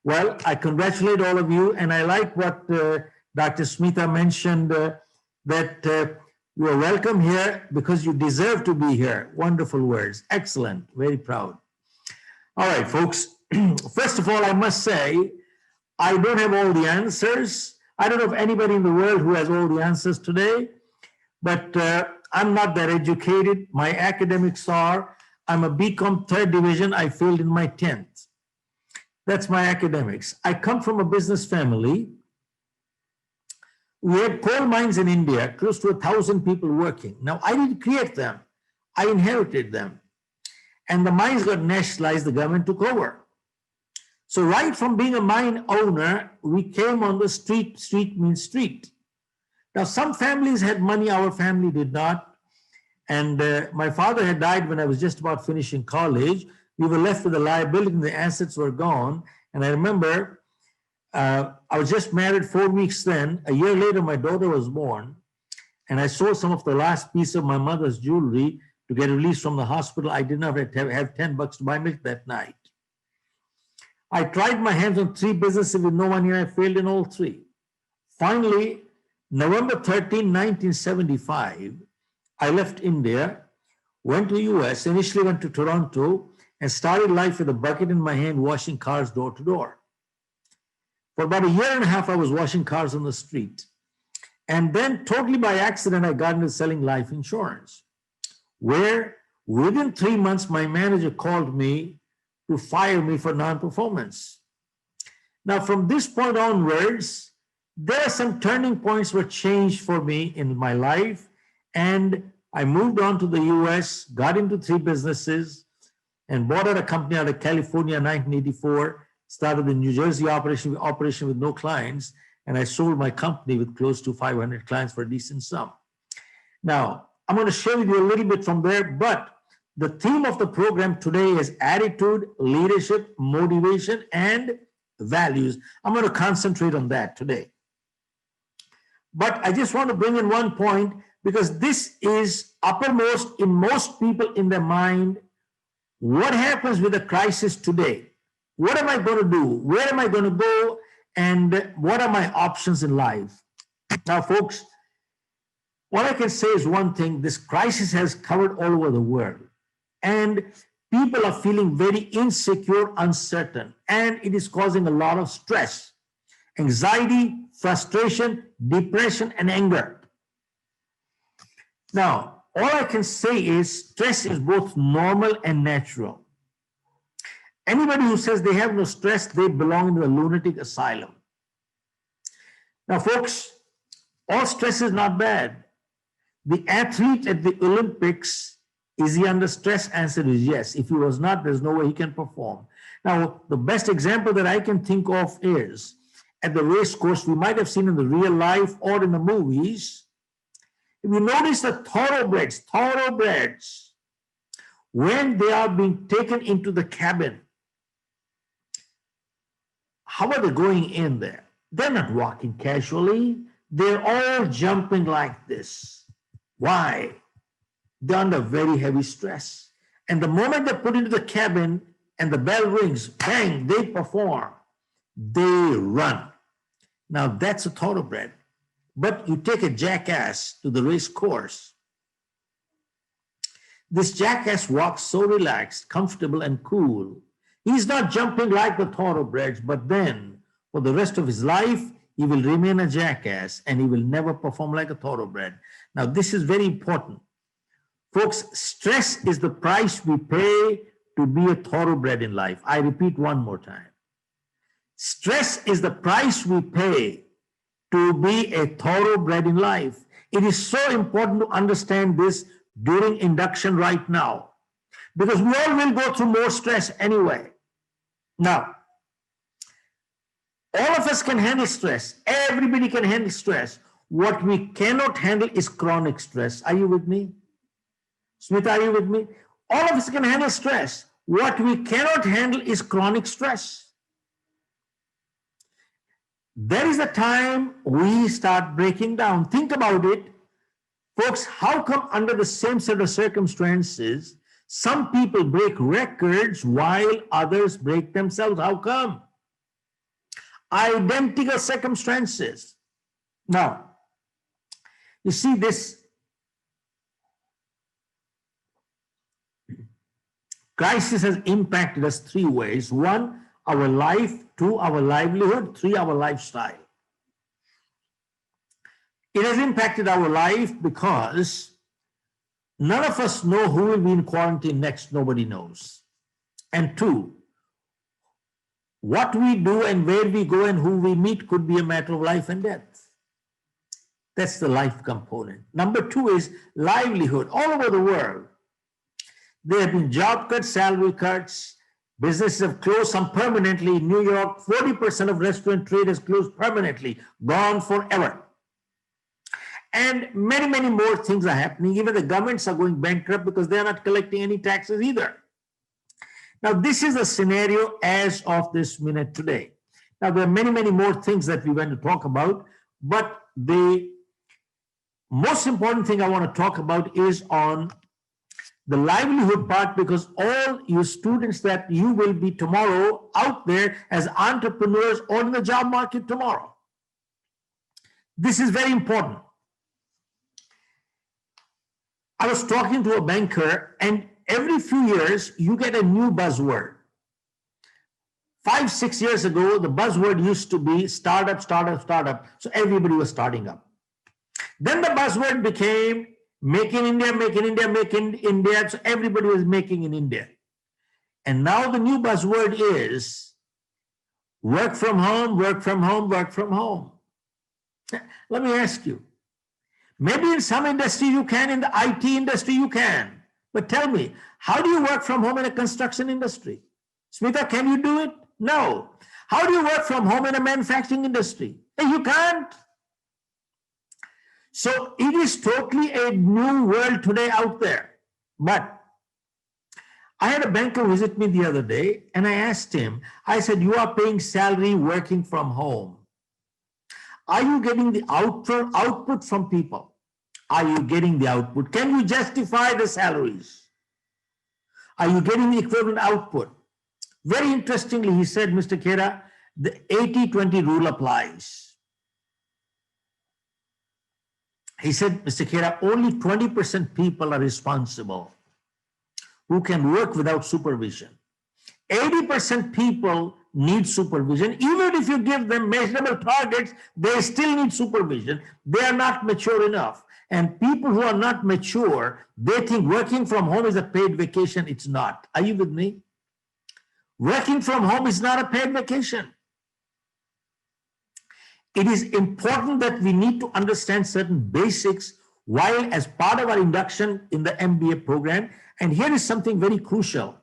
Well, I congratulate all of you, and I like what Dr. Smita mentioned, that you are welcome here because you deserve to be here. Wonderful words. Excellent. Very proud. All right, folks. First of all, I must say, I don't have all the answers. I don't know of anybody in the world who has all the answers today, but I'm not that educated. My academics are, I'm a BCom 3rd division. I failed in my 10th. That's my academics. I come from a business family. We had coal mines in India, close to 1,000 people working. Now, I didn't create them. I inherited them. And the mines got nationalized, the government took over. So right from being a mine owner, we came on the street. Street means street. Now, some families had money, our family did not. And my father had died when I was just about finishing college. We were left with a liability and the assets were gone. And I remember I was just married 4 weeks then. A year later, my daughter was born. And I sold some of the last piece of my mother's jewelry to get released from the hospital. I did not have $10 to buy milk that night. I tried my hands on 3 businesses with no money, and I failed in all 3. Finally, November 13, 1975, I left India, went to US, initially went to Toronto, and started life with a bucket in my hand, washing cars door to door. For about a year and a half, I was washing cars on the street. And then totally by accident, I got into selling life insurance, where within 3 months, my manager called me to fire me for non-performance. Now, from this point onwards, there are some turning points were changed for me in my life. And I moved on to the US, got into 3 businesses, and bought out a company out of California in 1984, started the New Jersey operation with no clients, and I sold my company with close to 500 clients for a decent sum. Now, I'm going to share with you a little bit from there, but the theme of the program today is attitude, leadership, motivation, and values. I'm going to concentrate on that today. But I just want to bring in one point, because this is uppermost in most people in their mind. What happens with a crisis today? What am I going to do? Where am I going to go? And what are my options in life? Now, folks, what I can say is one thing: this crisis has covered all over the world. And people are feeling very insecure, uncertain, and it is causing a lot of stress, anxiety, frustration, depression, and anger. Now, all I can say is stress is both normal and natural. Anybody who says they have no stress, they belong in the lunatic asylum. Now, folks, all stress is not bad. The athlete at the Olympics, is he under stress? Answer is yes. If he was not, there's no way he can perform. Now, the best example that I can think of is at the race course. We might have seen in the real life or in the movies. If you notice the thoroughbreds, when they are being taken into the cabin, how are they going in there? They're not walking casually. They're all jumping like this. Why? They're under very heavy stress. And the moment they're put into the cabin and the bell rings, bang, they perform. They run. Now that's a thoroughbred. But you take a jackass to the race course. This jackass walks so relaxed, comfortable, and cool. He's not jumping like the thoroughbreds, but then for the rest of his life, he will remain a jackass and he will never perform like a thoroughbred. Now, this is very important. Folks, stress is the price we pay to be a thoroughbred in life. I repeat one more time. Stress is the price we pay to be a thoroughbred in life. It is so important to understand this during induction right now, because we all will go through more stress anyway. Now, all of us can handle stress. Everybody can handle stress. What we cannot handle is chronic stress. Are you with me? Smita, are you with me? All of us can handle stress. What we cannot handle is chronic stress. There is a time we start breaking down. Think about it. Folks, how come under the same set of circumstances, some people break records while others break themselves? How come? Identical circumstances. Now, you see, this crisis has impacted us three ways. One, our life. Two, our livelihood. Three, our lifestyle. It has impacted our life because none of us know who will be in quarantine next. Nobody knows. And two, what we do and where we go and who we meet could be a matter of life and death. That's the life component. Number two is livelihood. All over the world, there have been job cuts, salary cuts, businesses have closed, some permanently. In New York, 40% of restaurant trade has closed permanently, gone forever. And many, many more things are happening. Even the governments are going bankrupt because they are not collecting any taxes either. Now, this is the scenario as of this minute today. Now, there are many, many more things that we want to talk about, but the most important thing I want to talk about is on the livelihood part, because all you students that you will be tomorrow out there as entrepreneurs or in the job market tomorrow. This is very important. I was talking to a banker, and every few years you get a new buzzword. 5, 6 years ago, the buzzword used to be startup, startup, startup. So everybody was starting up. Then the buzzword became make in India, make in India, make in India. So everybody was making in India. And now the new buzzword is work from home, work from home, work from home. Let me ask you, maybe in some industry you can, in the IT industry you can, but tell me, how do you work from home in a construction industry? Smita, can you do it? No. How do you work from home in a manufacturing industry? You can't. So it is totally a new world today out there. But I had a banker visit me the other day, and I asked him, I said, you are paying salary working from home. Are you getting the output from people? Are you getting the output? Can you justify the salaries? Are you getting the equivalent output? Very interestingly, he said, Mr. Khera, the 80-20 rule applies. He said, Mr. Khera, only 20% people are responsible who can work without supervision. 80% people need supervision. Even if you give them measurable targets, they still need supervision. They are not mature enough. And people who are not mature, they think working from home is a paid vacation. It's not. Are you with me? Working from home is not a paid vacation. It is important that we need to understand certain basics while as part of our induction in the MBA program. And here is something very crucial.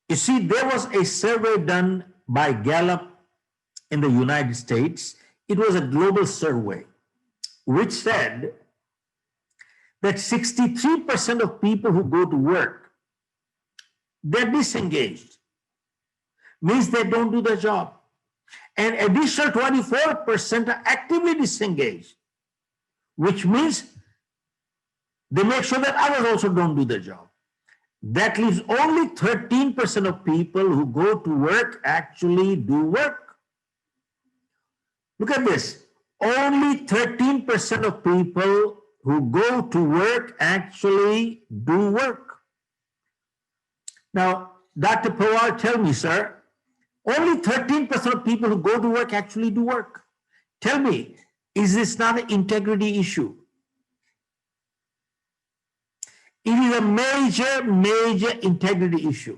You see, there was a survey done by Gallup in the United States. It was a global survey, which said that 63% of people who go to work, they're disengaged. Means they don't do their job. And additional 24% are actively disengaged, which means they make sure that others also don't do their job. That leaves only 13% of people who go to work actually do work. Look at this. Only 13% of people who go to work actually do work. Now, Dr. Pawar, tell me, sir, only 13% of people who go to work actually do work. Tell me, is this not an integrity issue? It is a major, major integrity issue.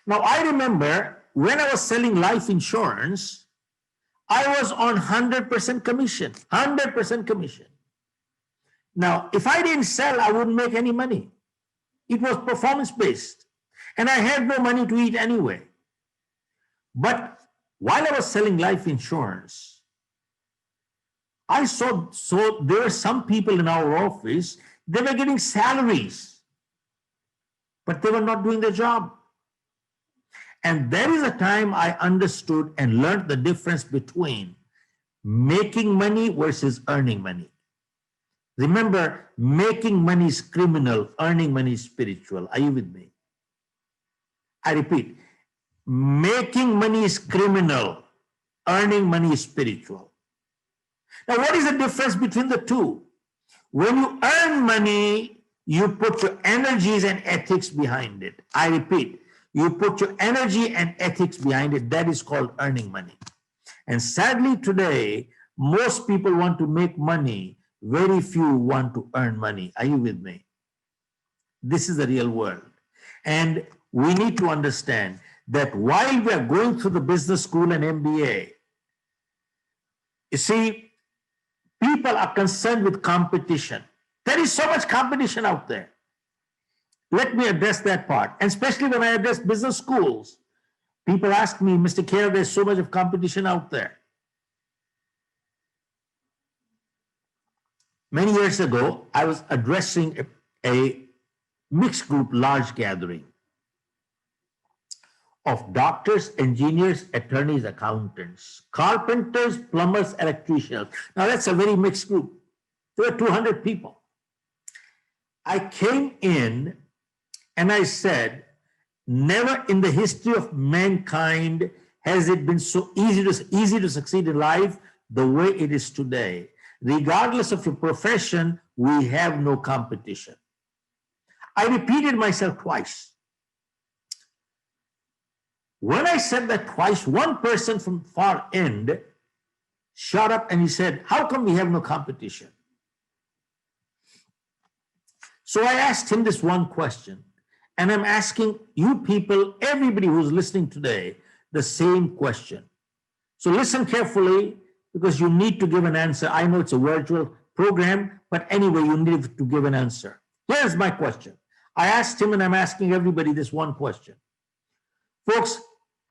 Now, I remember when I was selling life insurance, I was on 100% commission, 100% commission. Now, if I didn't sell, I wouldn't make any money. It was performance-based, and I had no money to eat anyway. But while I was selling life insurance, I saw there were some people in our office, they were getting salaries, but they were not doing their job. And there is a time I understood and learned the difference between making money versus earning money. Remember, making money is criminal, earning money is spiritual. Are you with me? I repeat, making money is criminal, earning money is spiritual. Now, what is the difference between the two? When you earn money, you put your energies and ethics behind it. I repeat, you put your energy and ethics behind it. That is called earning money. And sadly today, most people want to make money. Very few want to earn money. Are you with me? This is the real world. And we need to understand that while we are going through the business school and MBA, you see, people are concerned with competition. There is so much competition out there. Let me address that part. And especially when I address business schools, people ask me, Mr. Khera, there's so much of competition out there. Many years ago, I was addressing a mixed group, large gathering of doctors, engineers, attorneys, accountants, carpenters, plumbers, electricians. Now that's a very mixed group. There were 200 people. I came in and I said, never in the history of mankind has it been so easy to succeed in life the way it is today. Regardless of your profession, we have no competition. I repeated myself twice. When I said that twice, one person from far end shot up and he said, how come we have no competition? So I asked him this one question, and I'm asking you people, everybody who's listening today, the same question. So listen carefully, because you need to give an answer. I know it's a virtual program, but anyway, you need to give an answer. Here's my question. I asked him, and I'm asking everybody this one question. Folks,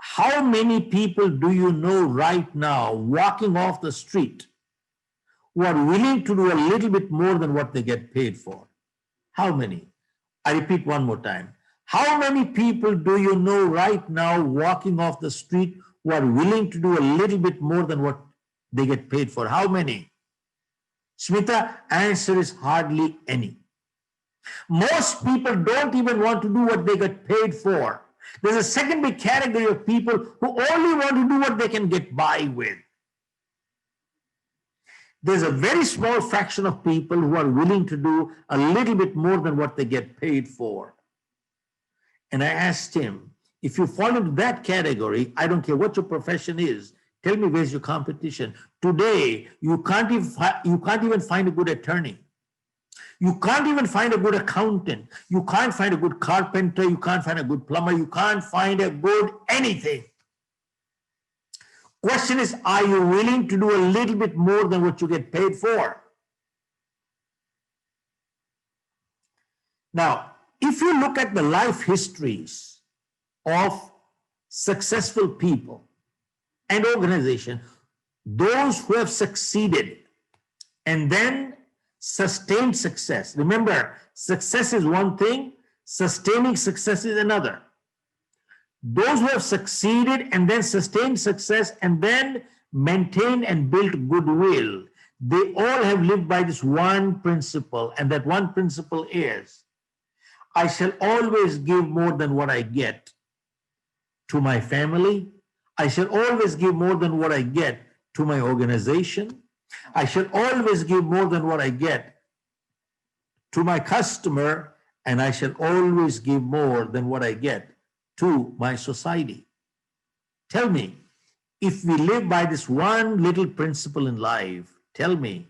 how many people do you know right now walking off the street who are willing to do a little bit more than what they get paid for? How many? I repeat one more time. How many people do you know right now walking off the street who are willing to do a little bit more than what they get paid for? How many? Smita, answer is hardly any. Most people don't even want to do what they get paid for. There's a second big category of people who only want to do what they can get by with. There's a very small fraction of people who are willing to do a little bit more than what they get paid for. And I asked him, if you fall into that category, I don't care what your profession is, tell me where's your competition. Today, you can't even find a good attorney. You can't even find a good accountant. You can't find a good carpenter. You can't find a good plumber. You can't find a good anything. Question is, are you willing to do a little bit more than what you get paid for? Now, if you look at the life histories of successful people and organizations, those who have succeeded and then sustained success. Remember, success is one thing, sustaining success is another. Those who have succeeded and then sustained success and then maintained and built goodwill, they all have lived by this one principle, and that one principle is, I shall always give more than what I get to my family. I shall always give more than what I get to my organization. I shall always give more than what I get to my customer, and I shall always give more than what I get to my society. Tell me, if we live by this one little principle in life, tell me,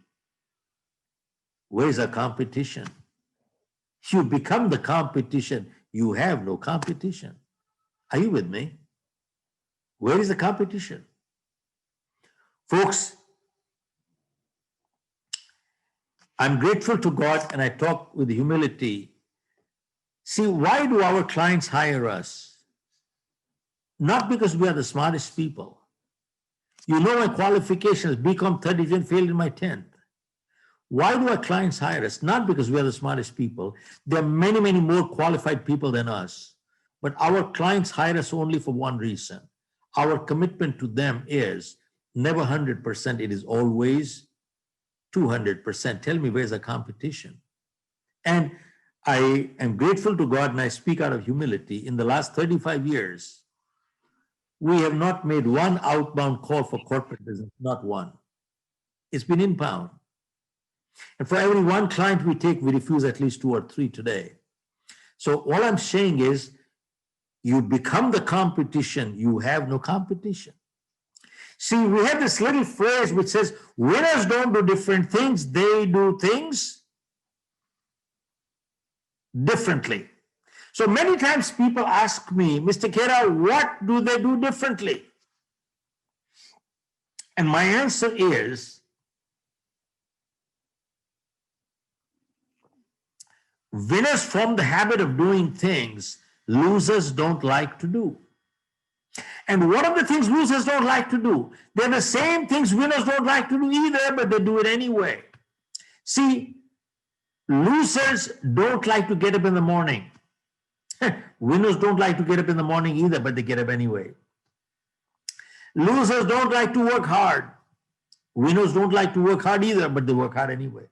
where's our competition? You become the competition. You have no competition. Are you with me? Where is the competition? Folks, I'm grateful to God, and I talk with humility. See, why do our clients hire us? Not because we are the smartest people. You know my qualifications, BCom 30th, failed in my 10th. Why do our clients hire us? Not because we are the smartest people. There are many, many more qualified people than us. But our clients hire us only for one reason. Our commitment to them is never 100%, it is always 200%. Tell me, where's the competition? And I am grateful to God, and I speak out of humility. In the last 35 years, we have not made one outbound call for corporate business, not one. It's been inbound. And for every one client we take, we refuse at least 2 or 3 today. So all I'm saying is, you become the competition, you have no competition. See, we have this little phrase which says, winners don't do different things, they do things differently. So many times people ask me, Mr. Khera, what do they do differently? And my answer is, winners form the habit of doing things losers don't like to do. And what are the things losers don't like to do? They're the same things winners don't like to do either, but they do it anyway. See, losers don't like to get up in the morning. Winners don't like to get up in the morning either, but they get up anyway. Losers don't like to work hard. Winners don't like to work hard either, but they work hard anyway.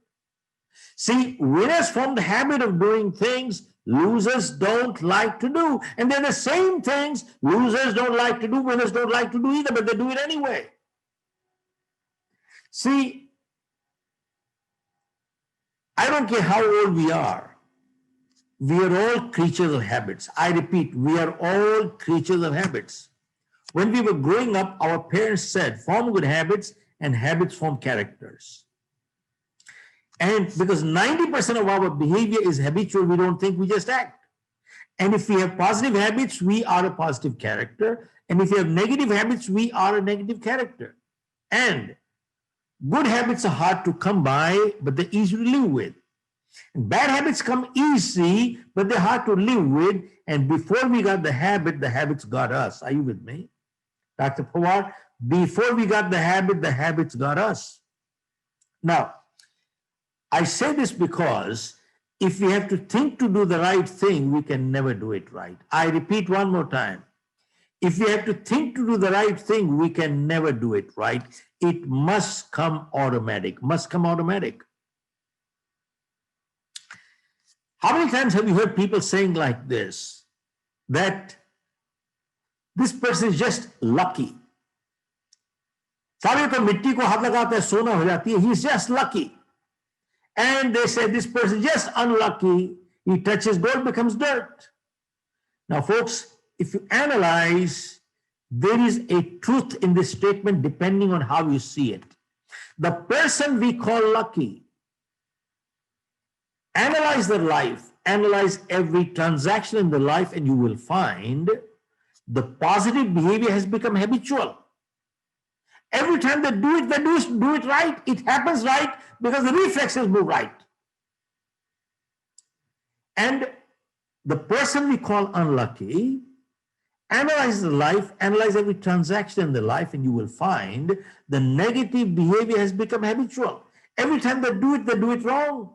See, winners form the habit of doing things losers don't like to do. And they're the same things losers don't like to do, winners don't like to do either, but they do it anyway. See, I don't care how old we are all creatures of habits. I repeat, we are all creatures of habits. When we were growing up, our parents said, form good habits and habits form characters. And because 90% of our behavior is habitual, we don't think, we just act. And if we have positive habits, we are a positive character. And if we have negative habits, we are a negative character. And good habits are hard to come by, but they're easy to live with. And bad habits come easy, but they're hard to live with. And before we got the habits got us. Are you with me? Dr. Pawar, before we got the habits got us. Now, I say this because if we have to think to do the right thing, we can never do it right. I repeat one more time. If we have to think to do the right thing, we can never do it right. It must come automatic, must come automatic. How many times have you heard people saying like this, that this person is just lucky? सारे तो मिट्टी को हाथ लगाता है सोना हो जाती है. He's just lucky. And they say this person is just unlucky. He touches gold, becomes dirt. Now, folks, if you analyze, there is a truth in this statement depending on how you see it. The person we call lucky, analyze their life, analyze every transaction in their life, and you will find the positive behavior has become habitual. Every time they do it, do it right. It happens right because the reflexes move right. And the person we call unlucky, analyze the life, analyze every transaction in the life, and you will find the negative behavior has become habitual. Every time they do it wrong.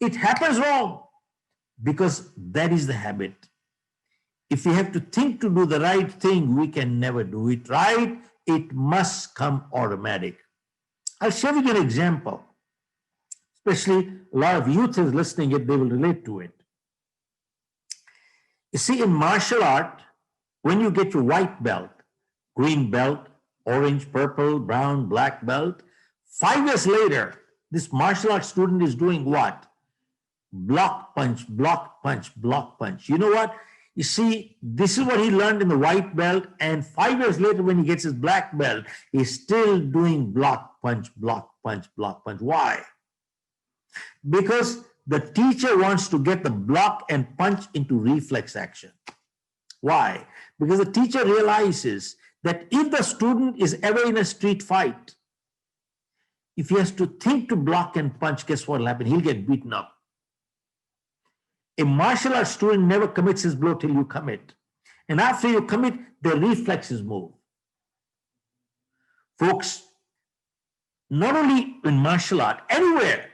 It happens wrong because that is the habit. If we have to think to do the right thing, we can never do it right. It must come automatic. I'll share with you an example. Especially a lot of youth is listening, it they will relate to it. You see, in martial art, when you get your white belt, green belt, orange, purple, brown, black belt, 5 years later, this martial art student is doing what? Block punch, block punch, block punch. You know what? You see, this is what he learned in the white belt, and 5 years later when he gets his black belt, he's still doing block punch, block punch, block punch. Why? Because the teacher wants to get the block and punch into reflex action. Why? Because the teacher realizes that if the student is ever in a street fight, if he has to think to block and punch, guess what will happen? He'll get beaten up. A martial arts student never commits his blow till you commit. And after you commit, the reflexes move. Folks, not only in martial art, anywhere,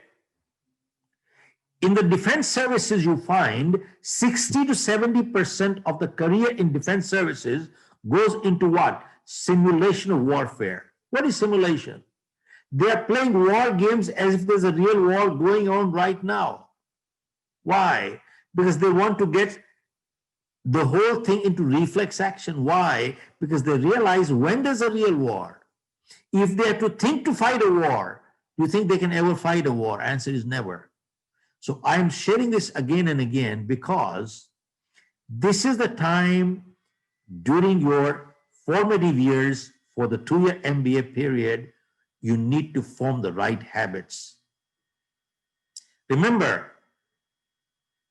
in the defense services, you find 60 to 70% of the career in defense services goes into what? Simulation of warfare. What is simulation? They are playing war games as if there's a real war going on right now. Why? Because they want to get the whole thing into reflex action. Why? Because they realize, when there's a real war, if they have to think to fight a war, do you think they can ever fight a war? Answer is never. So I'm sharing this again and again because this is the time during your formative years for the 2-year MBA period, you need to form the right habits. Remember,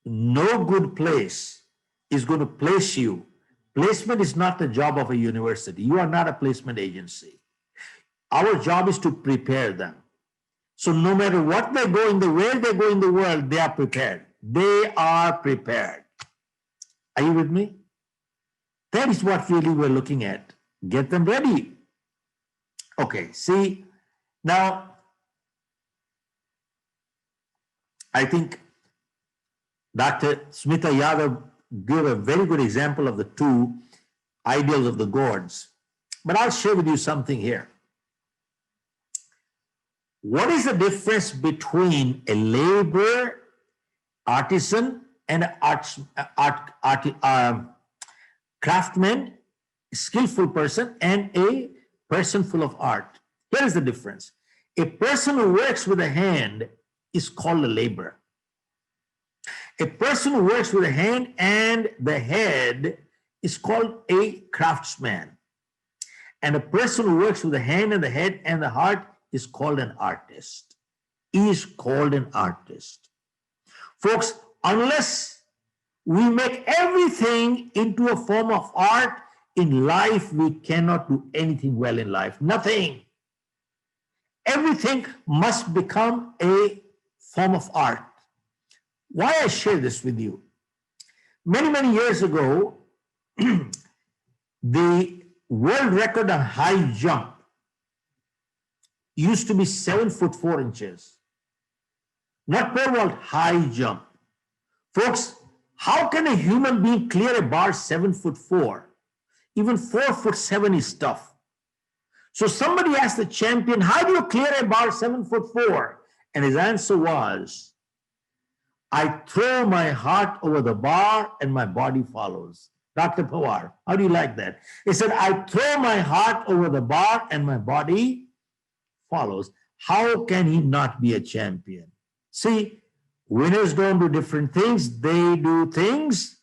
no good place is going to place you. Placement is not the job of a university. You are not a placement agency. Our job is to prepare them. So no matter what they go in the, where they go in the world, they are prepared. They are prepared. Are you with me? That is what really we're looking at. Get them ready. Okay, see, now, I think Dr. Smita Yadav gave a very good example of the two ideals of the gods. But I'll share with you something here. What is the difference between a laborer, artisan, and an craftsman, skillful person, and a person full of art? Here is the difference. A person who works with a hand is called a laborer. A person who works with a hand and the head is called a craftsman. And a person who works with the hand and the head and the heart is called an artist. He is called an artist. Folks, unless we make everything into a form of art in life, we cannot do anything well in life. Nothing. Everything must become a form of art. Why I share this with you? Many, many years ago, the world record on high jump used to be 7 foot 4 inches. Not pole vault, high jump. Folks, how can a human being clear a bar 7 foot 4? Even 4 foot 7 is tough. So somebody asked the champion, how do you clear a bar 7 foot 4? And his answer was, I throw my heart over the bar and my body follows. Dr. Pawar, how do you like that? He said, I throw my heart over the bar and my body follows. How can he not be a champion? See, winners don't do different things. They do things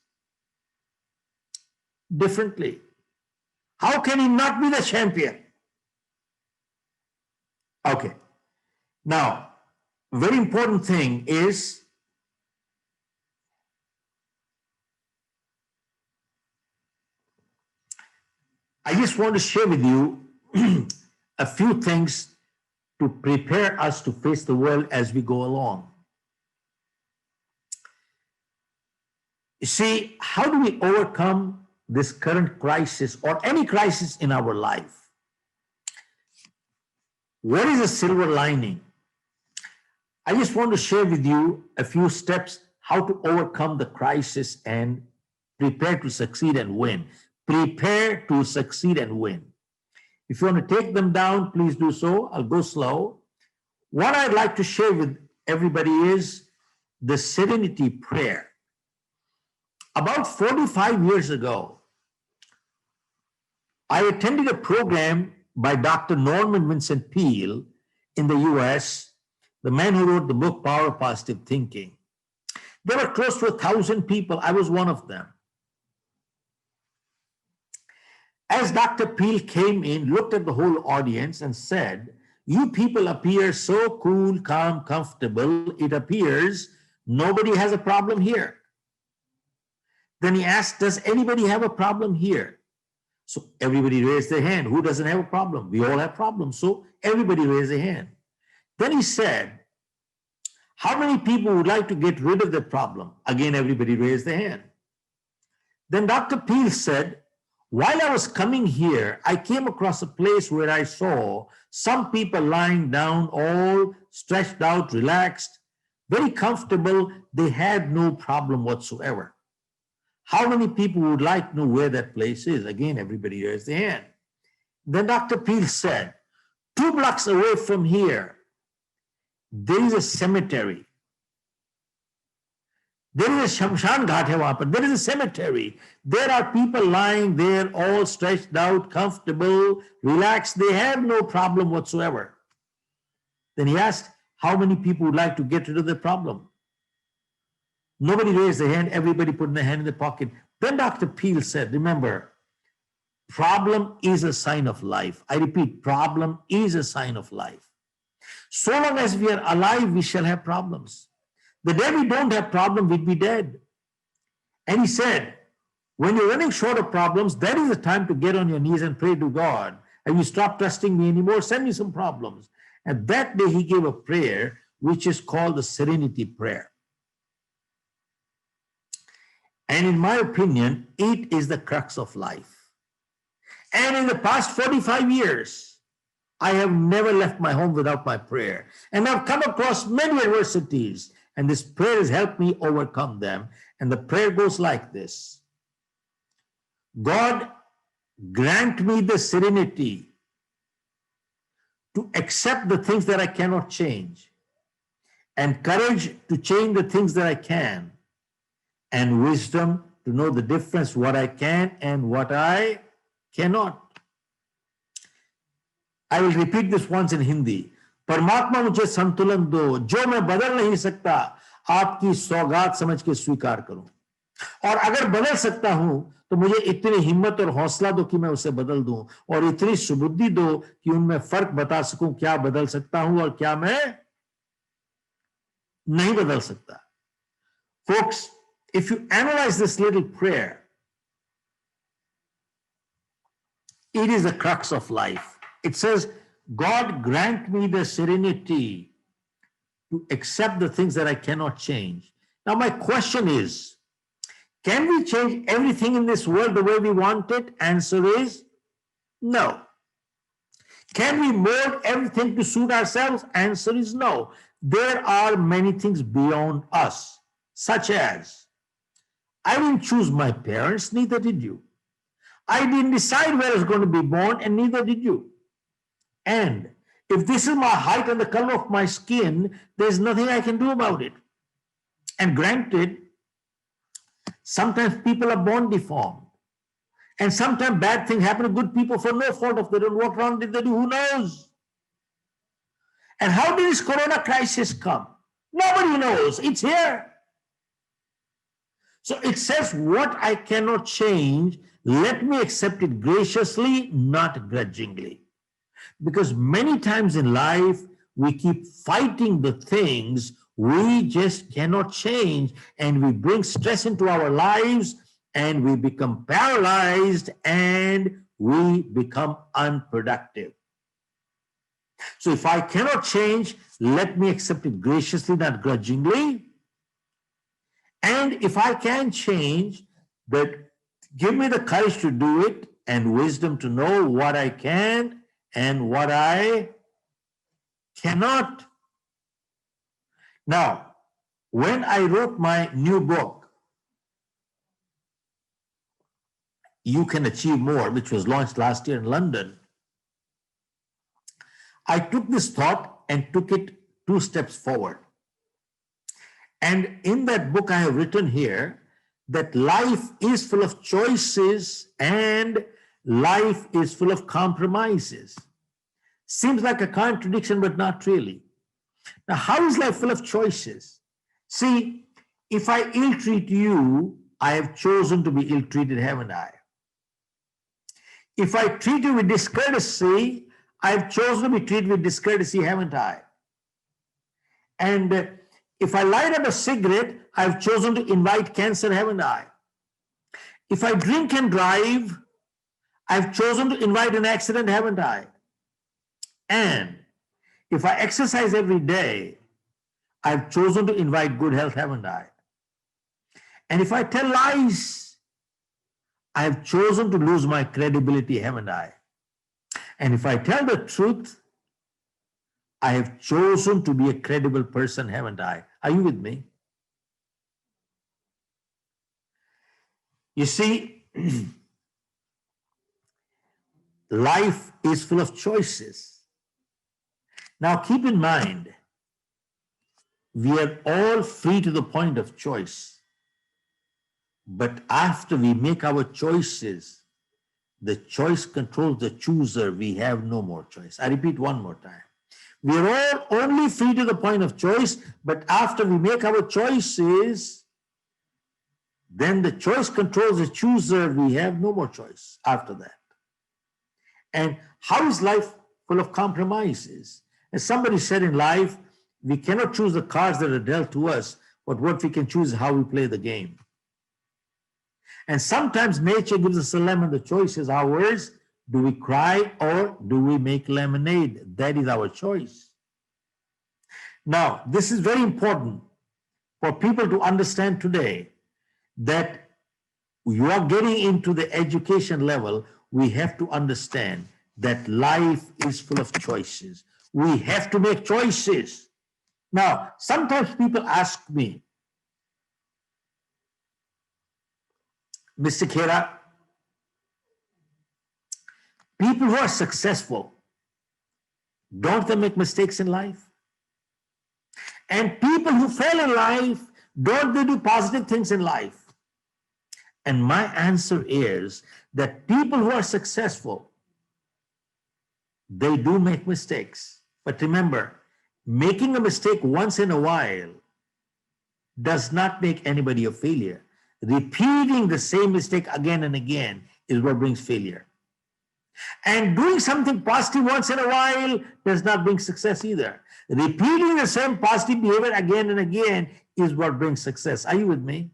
differently. How can he not be the champion? Okay. Now, very important thing is, I just want to share with you a few things to prepare us to face the world as we go along. You see, how do we overcome this current crisis or any crisis in our life? What is a silver lining? I just want to share with you a few steps how to overcome the crisis and prepare to succeed and win. Prepare to succeed and win. If you want to take them down, please do so. I'll go slow. What I'd like to share with everybody is the Serenity Prayer. About 45 years ago, I attended a program by Dr. Norman Vincent Peale in the US, the man who wrote the book Power of Positive Thinking. There were close to 1,000 people. I was one of them. As Dr. Peale came in, looked at the whole audience and said, you people appear so cool, calm, comfortable. It appears nobody has a problem here. Then he asked, does anybody have a problem here? So everybody raised their hand. Who doesn't have a problem? We all have problems. So everybody raised their hand. Then he said, how many people would like to get rid of the problem? Again, everybody raised their hand. Then Dr. Peale said, while I was coming here, I came across a place where I saw some people lying down, all stretched out, relaxed, very comfortable. They had no problem whatsoever. How many people would like to know where that place is? Again, everybody raised their hand. Then Dr. Peale said, 2 blocks away from here, there is a cemetery. There is a Shamshan Ghat hai wahan par. There is a cemetery. There are people lying there, all stretched out, comfortable, relaxed. They have no problem whatsoever. Then he asked, how many people would like to get rid of the problem? Nobody raised their hand. Everybody put their hand in their pocket. Then Dr. Peel said, remember, problem is a sign of life. I repeat, problem is a sign of life. So long as we are alive, we shall have problems. The day we don't have problem, we'd be dead. And he said, when you're running short of problems, that is the time to get on your knees and pray to God. And you stop trusting me anymore, send me some problems. And that day he gave a prayer, which is called the Serenity Prayer. And in my opinion, it is the crux of life. And in the past 45 years, I have never left my home without my prayer. And I've come across many adversities, and this prayer has helped me overcome them. And the prayer goes like this. God, grant me the serenity to accept the things that I cannot change, and courage to change the things that I can, and wisdom to know the difference what I can and what I cannot. I will repeat this once in Hindi. परमात्मा मुझे संतुलन दो, जो मैं बदल नहीं सकता, आपकी सौगात समझ के स्वीकार करूं। और अगर बदल सकता हूं, तो मुझे इतनी हिम्मत और हौसला दो कि मैं उसे बदल दूं, और इतनी सुबुद्धि दो कि उनमें फर्क बता सकूं, क्या बदल सकता हूं और क्या मैं नहीं बदल सकता। Folks, if you analyze this little prayer, it is the crux of life. It says, God, grant me the serenity to accept the things that I cannot change. Now, my question is, can we change everything in this world the way we want it? Answer is no. Can we mold everything to suit ourselves? Answer is no. There are many things beyond us, such as, I didn't choose my parents, neither did you. I didn't decide where I was going to be born, and neither did you. And if this is my height and the color of my skin, there's nothing I can do about it. And granted, sometimes people are born deformed. And sometimes bad things happen to good people for no fault of their own. What wrong did they do? Who knows? And how did this corona crisis come? Nobody knows. It's here. So it says, what I cannot change, let me accept it graciously, not grudgingly. Because many times in life, we keep fighting the things we just cannot change, and we bring stress into our lives, and we become paralyzed, and we become unproductive. So if I cannot change, let me accept it graciously, not grudgingly. And if I can change, that give me the courage to do it and wisdom to know what I can and what I cannot. Now, when I wrote my new book, You Can Achieve More, which was launched last year in London, I took this thought and took it 2 steps forward. And in that book, I have written here that life is full of choices and life is full of compromises. Seems like a contradiction, but not really. Now, how is life full of choices? See, if I ill-treat you, I have chosen to be ill-treated, haven't I? If I treat you with discourtesy, I have chosen to be treated with discourtesy, haven't I? And if I light up a cigarette, I have chosen to invite cancer, haven't I? If I drink and drive, I have chosen to invite an accident, haven't I? And if I exercise every day, I've chosen to invite good health, haven't I? And if I tell lies, I've chosen to lose my credibility, haven't I? And if I tell the truth, I have chosen to be a credible person, haven't I? Are you with me? You see, life is full of choices. Now, keep in mind, we are all free to the point of choice. But after we make our choices, the choice controls the chooser. We have no more choice. I repeat one more time. We are all only free to the point of choice, but after we make our choices, then the choice controls the chooser. We have no more choice after that. And how is life full of compromises? As somebody said in life, we cannot choose the cards that are dealt to us, but what we can choose is how we play the game. And sometimes nature gives us a lemon. The choice is ours. Do we cry or do we make lemonade? That is our choice. Now, this is very important for people to understand today, that you are getting into the education level. We have to understand that life is full of choices. We have to make choices. Now, sometimes people ask me, Mr. Khera, people who are successful, don't they make mistakes in life? And people who fail in life, don't they do positive things in life? And my answer is that people who are successful, they do make mistakes. But remember, making a mistake once in a while does not make anybody a failure. Repeating the same mistake again and again is what brings failure. And doing something positive once in a while does not bring success either. Repeating the same positive behavior again and again is what brings success. Are you with me?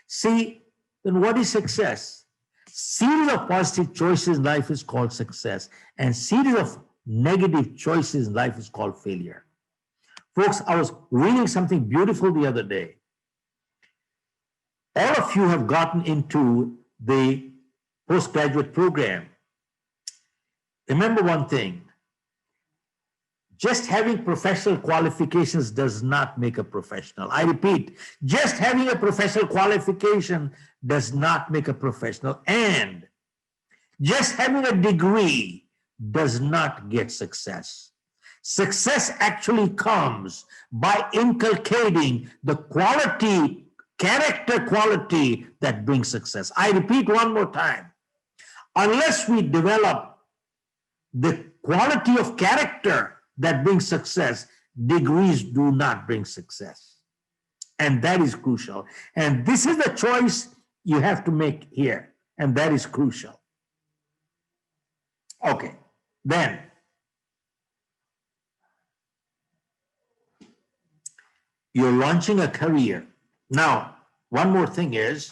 See, then what is success? Series of positive choices in life is called success, and series of negative choices in life is called failure. Folks, I was reading something beautiful the other day. All of you have gotten into the postgraduate program. Remember one thing, just having professional qualifications does not make a professional. I repeat, just having a professional qualification does not make a professional, and just having a degree does not get success. Success actually comes by inculcating the quality, character quality that brings success. I repeat one more time. Unless we develop the quality of character that brings success, degrees do not bring success. And that is crucial. And this is the choice you have to make here. And that is crucial. Okay, then. You're launching a career. Now, one more thing is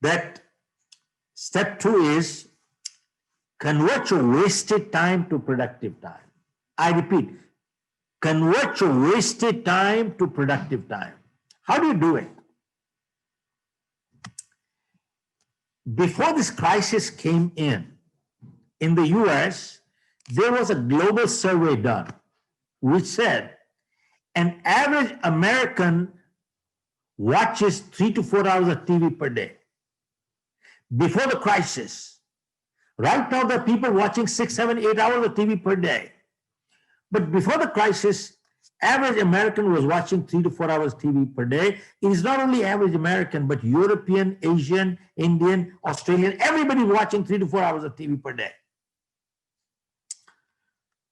that step 2 is convert your wasted time to productive time. I repeat, convert your wasted time to productive time. How do you do it? Before this crisis came in the US, there was a global survey done which said an average American watches 3 to 4 hours of TV per day. Before the crisis, right now there are people watching 6, 7, 8 hours of TV per day. But before the crisis, average American was watching 3 to 4 hours TV per day. It is not only average American, but European, Asian, Indian, Australian, everybody watching 3 to 4 hours of TV per day.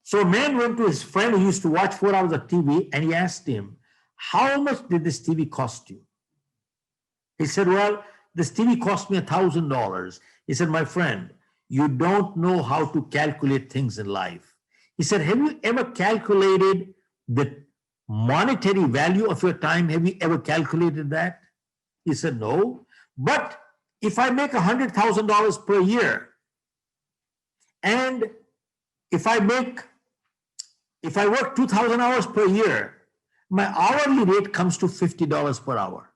So a man went to his friend who used to watch 4 hours of TV, and he asked him, how much did this TV cost you? He said, well, this TV cost me $1,000. He said, my friend, you don't know how to calculate things in life. He said, have you ever calculated the monetary value of your time? Have you ever calculated that? He said, no. But if I make $100,000 per year, and if I work 2,000 hours per year, my hourly rate comes to $50 per hour.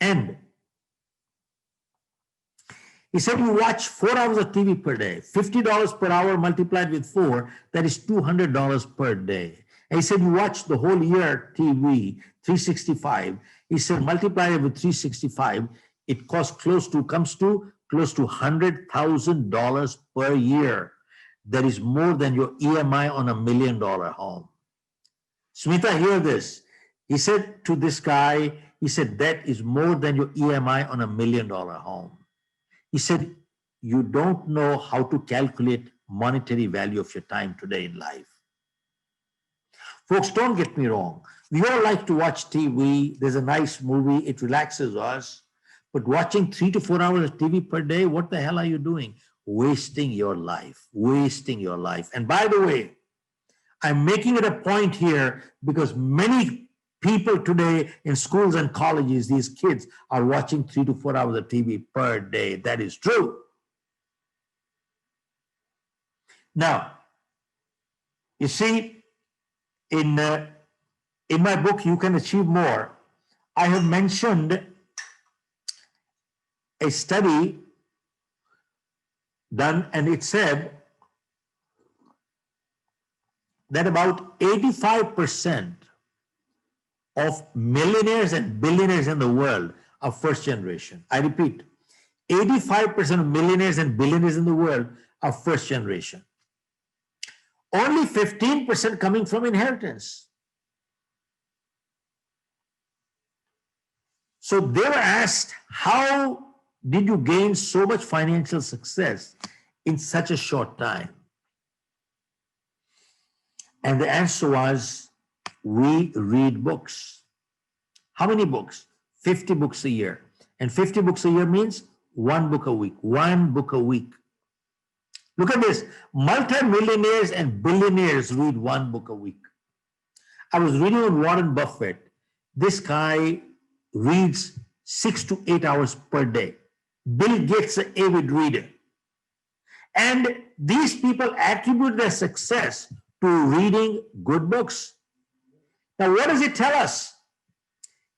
And he said, you watch 4 hours of TV per day, $50 per hour multiplied with 4, that is $200 per day. And he said, you watch the whole year TV, 365. He said, multiply it with 365, it comes to close to $100,000 per year. That is more than your EMI on $1 million home. Smita, hear this. He said to this guy, he said, that is more than your EMI on $1 million home. He said, you don't know how to calculate monetary value of your time today in life. Folks, don't get me wrong. We all like to watch TV. There's a nice movie. It relaxes us. But watching 3 to 4 hours of TV per day, what the hell are you doing? Wasting your life. Wasting your life. And by the way, I'm making it a point here because many people today in schools and colleges, these kids are watching 3 to 4 hours of TV per day. That is true. Now, you see, in my book, You Can Achieve More, I have mentioned a study done, and it said that about 85% of millionaires and billionaires in the world are first generation. I repeat, 85% of millionaires and billionaires in the world are first generation. Only 15% coming from inheritance. So they were asked, how did you gain so much financial success in such a short time? And the answer was, we read books. How many books? 50 books a year. And 50 books a year means 1 book a week. 1 book a week. Look at this. Multi-millionaires and billionaires read 1 book a week. I was reading on Warren Buffett. This guy reads 6 to 8 hours per day. Bill Gates, an avid reader. And these people attribute their success to reading good books. Now, what does it tell us?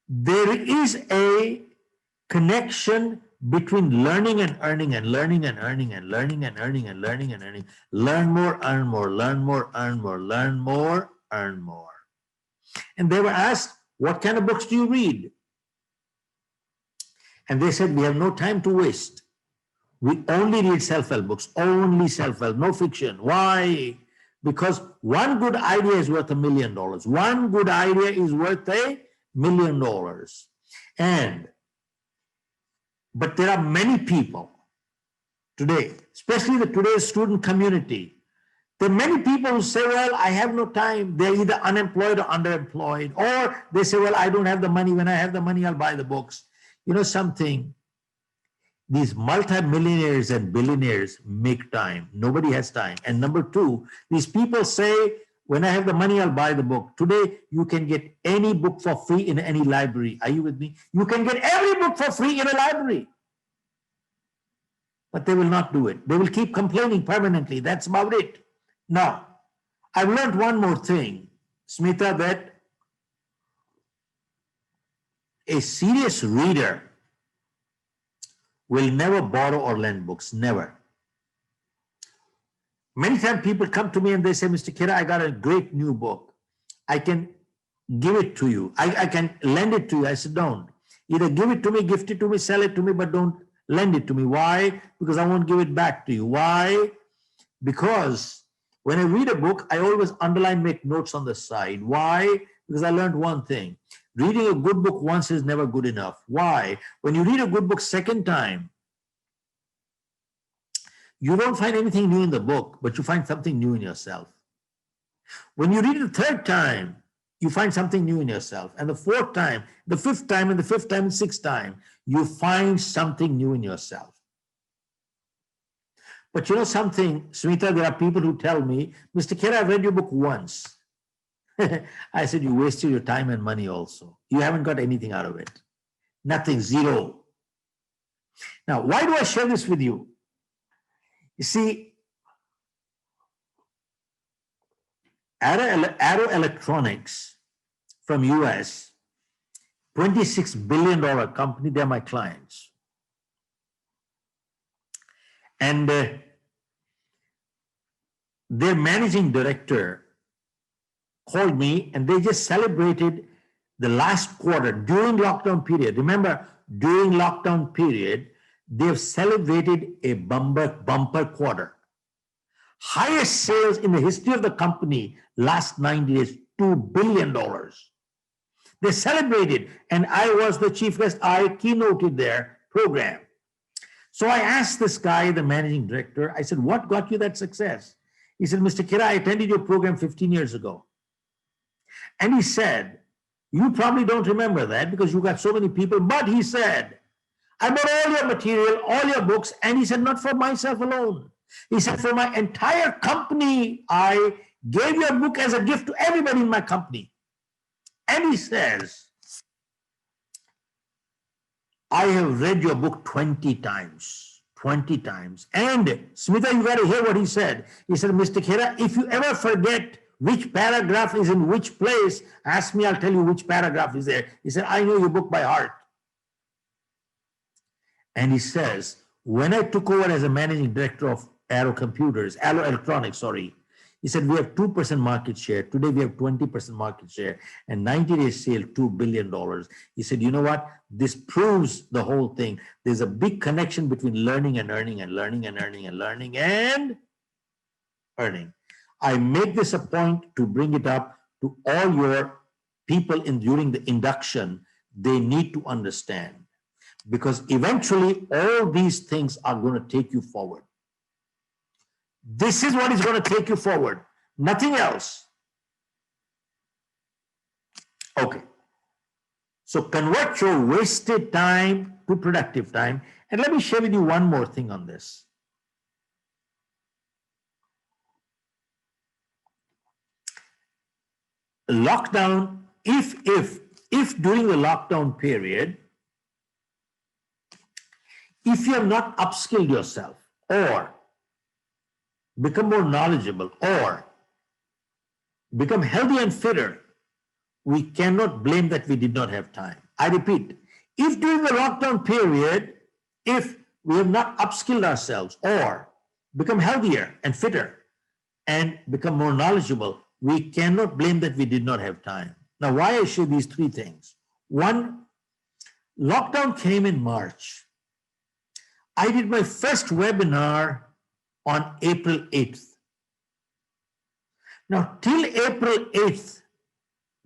There is a connection between learning and earning and learning and earning and learning and earning and learning and earning. Learn more, earn more, learn more, earn more, learn more, earn more. And they were asked, what kind of books do you read? And they said, we have no time to waste. We only read self-help books, only self-help, no fiction. Why? Because one good idea is worth $1 million. One good idea is worth $1 million. But there are many people today, especially today's student community. There are many people who say, well, I have no time. They're either unemployed or underemployed. Or they say, well, I don't have the money. When I have the money, I'll buy the books. You know something? These multimillionaires and billionaires make time. Nobody has time. And number two, these people say, when I have the money, I'll buy the book. Today, you can get any book for free in any library. Are you with me? You can get every book for free in a library. But they will not do it. They will keep complaining permanently. That's about it. Now, I've learned one more thing, Smita, that a serious reader will never borrow or lend books, never. Many times people come to me and they say, Mr. Khera, I got a great new book. I can give it to you. I can lend it to you. I said, don't. Either give it to me, gift it to me, sell it to me, but don't lend it to me. Why? Because I won't give it back to you. Why? Because when I read a book, I always underline, make notes on the side. Why? Because I learned one thing. Reading a good book once is never good enough. Why? When you read a good book second time, you don't find anything new in the book, but you find something new in yourself. When you read it the third time, you find something new in yourself. And the fourth time, the fifth time, and the fifth time, and sixth time, you find something new in yourself. But you know something, Smita, there are people who tell me, Mr. Khera, I've read your book once. I said, you wasted your time and money also. You haven't got anything out of it. Nothing, zero. Now, why do I share this with you? You see, Arrow Electronics from US, $26 billion company, they're my clients. And their managing director called me and they just celebrated the last quarter during lockdown period. Remember, during lockdown period, they've celebrated a bumper quarter. Highest sales in the history of the company last 90 days, $2 billion. They celebrated, and I was the chief guest. I keynoted their program. So I asked this guy, the managing director, I said, what got you that success? He said, Mr. Khera, I attended your program 15 years ago. And he said, you probably don't remember that because you got so many people, but he said, I bought all your material, all your books, and he said, not for myself alone. He said, for my entire company, I gave your book as a gift to everybody in my company. And he says, I have read your book 20 times. And Smita, you got to hear what he said. He said, Mr. Khera, if you ever forget which paragraph is in which place, ask me, I'll tell you which paragraph is there. He said, I know your book by heart. And he says, when I took over as a managing director of Arrow Electronics, he said, we have 2% market share. Today we have 20% market share and 90-day sale, $2 billion. He said, you know what? This proves the whole thing. There's a big connection between learning and earning and learning and earning and learning and earning. I make this a point to bring it up to all your people during the induction. They need to understand, because eventually all these things are going to take you forward. This is what is going to take you forward, nothing else. Okay. So convert your wasted time to productive time. And let me share with you one more thing on this. Lockdown, if during the lockdown period, if you have not upskilled yourself or become more knowledgeable or become healthy and fitter, we cannot blame that we did not have time. I repeat, if during the lockdown period, if we have not upskilled ourselves or become healthier and fitter and become more knowledgeable, we cannot blame that we did not have time. Now, why I share these three things? One, lockdown came in March. I did my first webinar on April 8th. Now, till April 8th,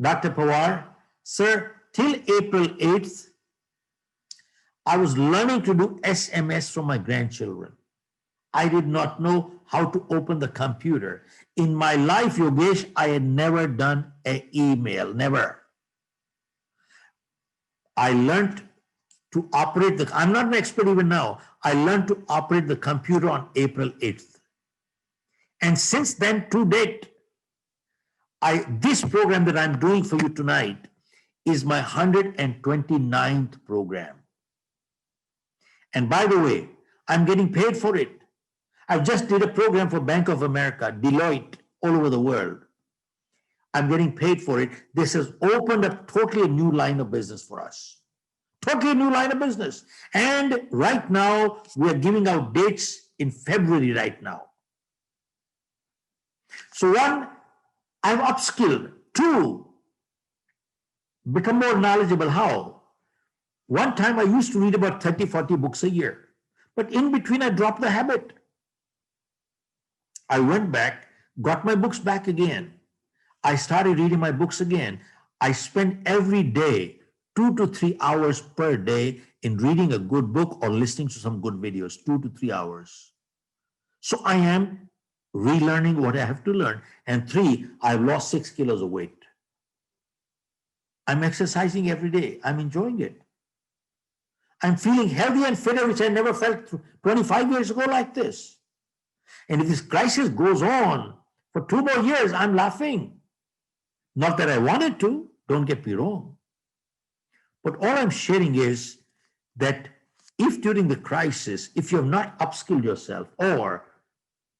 Dr. Pawar, sir, till April 8th, I was learning to do SMS from my grandchildren. I did not know how to open the computer. In my life, Yogesh, I had never done an email, never. I learned to operate I'm not an expert even now. I learned to operate the computer on April 8th. And since then to date, this program that I'm doing for you tonight is my 129th program. And by the way, I'm getting paid for it. I just did a program for Bank of America, Deloitte, all over the world. I'm getting paid for it. This has opened up totally a new line of business for us. Totally a new line of business. And right now, we are giving out dates in February right now. So one, I'm upskilled. Two, become more knowledgeable. How? One time I used to read about 30, 40 books a year. But in between, I dropped the habit. I went back, got my books back again. I started reading my books again. I spent every day 2 to 3 hours per day in reading a good book or listening to some good videos, 2 to 3 hours. So I am relearning what I have to learn. And 3, I've lost 6 kilos of weight. I'm exercising every day. I'm enjoying it. I'm feeling healthy and fitter, which I never felt 25 years ago like this. And if this crisis goes on for 2 more years, I'm laughing. Not that I wanted to, don't get me wrong. But all I'm sharing is that if during the crisis, if you have not upskilled yourself or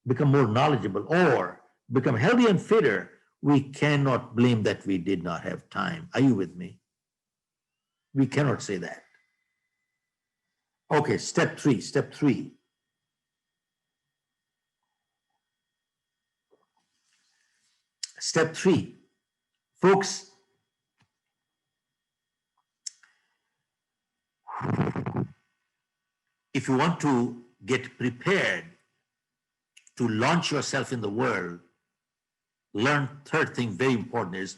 become more knowledgeable or become healthy and fitter, we cannot blame that we did not have time. Are you with me? We cannot say that. Okay, step 3. Step 3. Step 3. Folks, if you want to get prepared to launch yourself in the world, third thing, very important, is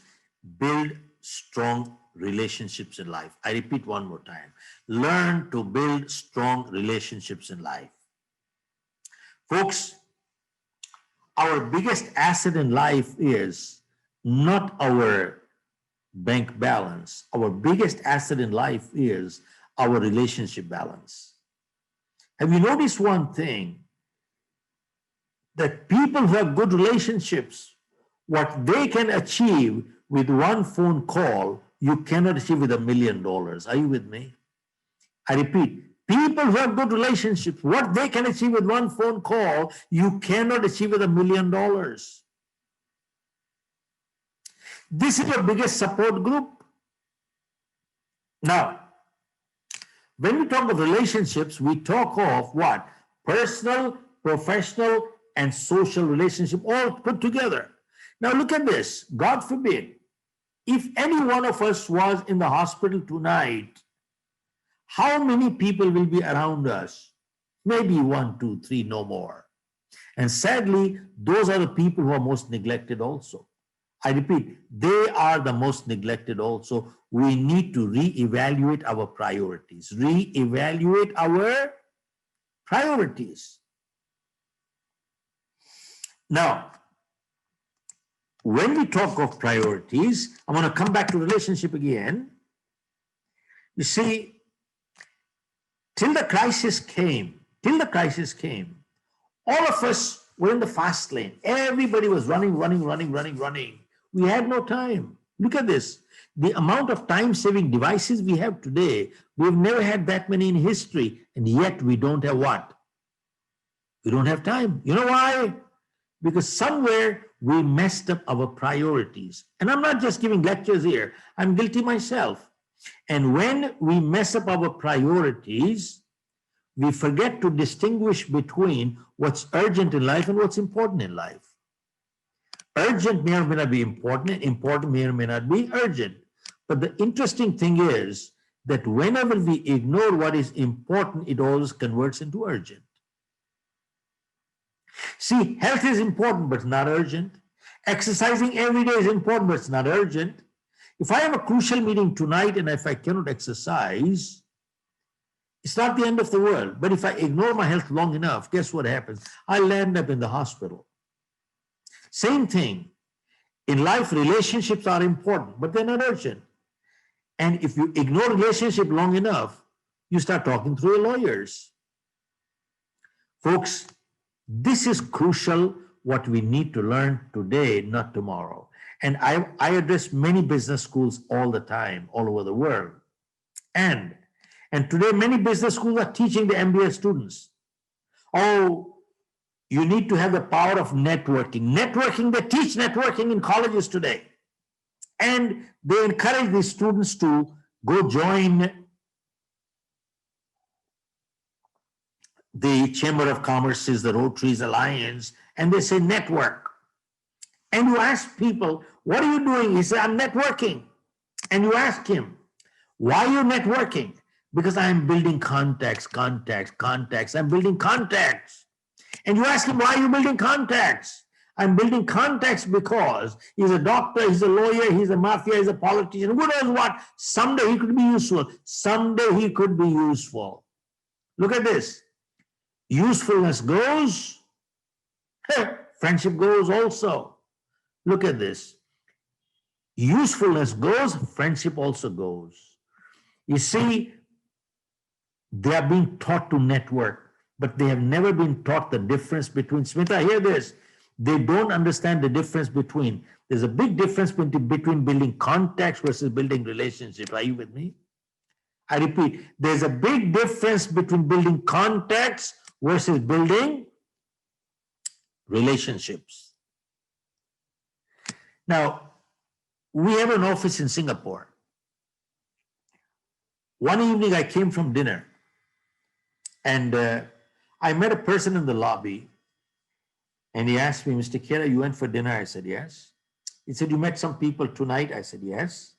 build strong relationships in life. I repeat one more time. Learn to build strong relationships in life. Folks, our biggest asset in life is not our bank balance. Our biggest asset in life is our relationship balance. Have you noticed one thing? That people who have good relationships, what they can achieve with one phone call, you cannot achieve with $1 million. Are you with me? I repeat, people who have good relationships, what they can achieve with one phone call, you cannot achieve with $1 million. This is your biggest support group. Now, when we talk of relationships, we talk of what? Personal, professional, and social relationship all put together. Now look at this. God forbid, if any one of us was in the hospital tonight, how many people will be around us? Maybe 1, 2, 3, no more. And sadly, those are the people who are most neglected also. I repeat, they are the most neglected also. We need to reevaluate our priorities. Reevaluate our priorities. Now, when we talk of priorities, I'm going to come back to relationship again. You see, till the crisis came, all of us were in the fast lane. Everybody was running. We had no time. Look at this. The amount of time-saving devices we have today, we've never had that many in history, and yet we don't have what? We don't have time. You know why? Because somewhere we messed up our priorities. And I'm not just giving lectures here. I'm guilty myself. And when we mess up our priorities, we forget to distinguish between what's urgent in life and what's important in life. Urgent may or may not be important, and important may or may not be urgent. But the interesting thing is that whenever we ignore what is important, it always converts into urgent. See, health is important, but it's not urgent. Exercising every day is important, but it's not urgent. If I have a crucial meeting tonight and if I cannot exercise, it's not the end of the world. But if I ignore my health long enough, guess what happens? I'll end up in the hospital. Same thing. In life, relationships are important, but they're not urgent. And if you ignore relationship long enough, you start talking through your lawyers. Folks, this is crucial, what we need to learn today, not tomorrow. And I address many business schools all the time, all over the world. And today, many business schools are teaching the MBA students, oh, you need to have the power of networking. Networking, they teach networking in colleges today. And they encourage the students to go join the Chamber of Commerce's, the Rotary's Alliance, and they say network. And you ask people, what are you doing? He said, I'm networking. And you ask him, why are you networking? Because I'm building contacts. I'm building contacts. And you ask him, why are you building contacts? I'm building contacts because he's a doctor, he's a lawyer, he's a mafia, he's a politician. Who knows what? Someday he could be useful. Someday he could be useful. Look at this. Usefulness goes, friendship goes also. Look at this. Usefulness goes, friendship also goes. You see, they are being taught to network, but they have never been taught the difference between, Smita, hear this, they don't understand the difference between, there's a big difference between building contacts versus building relationships. Are you with me? I repeat, there's a big difference between building contacts versus building relationships. Now, we have an office in Singapore. One evening I came from dinner and I met a person in the lobby and he asked me, Mr. Khera, you went for dinner? I said, yes. He said, you met some people tonight? I said, yes.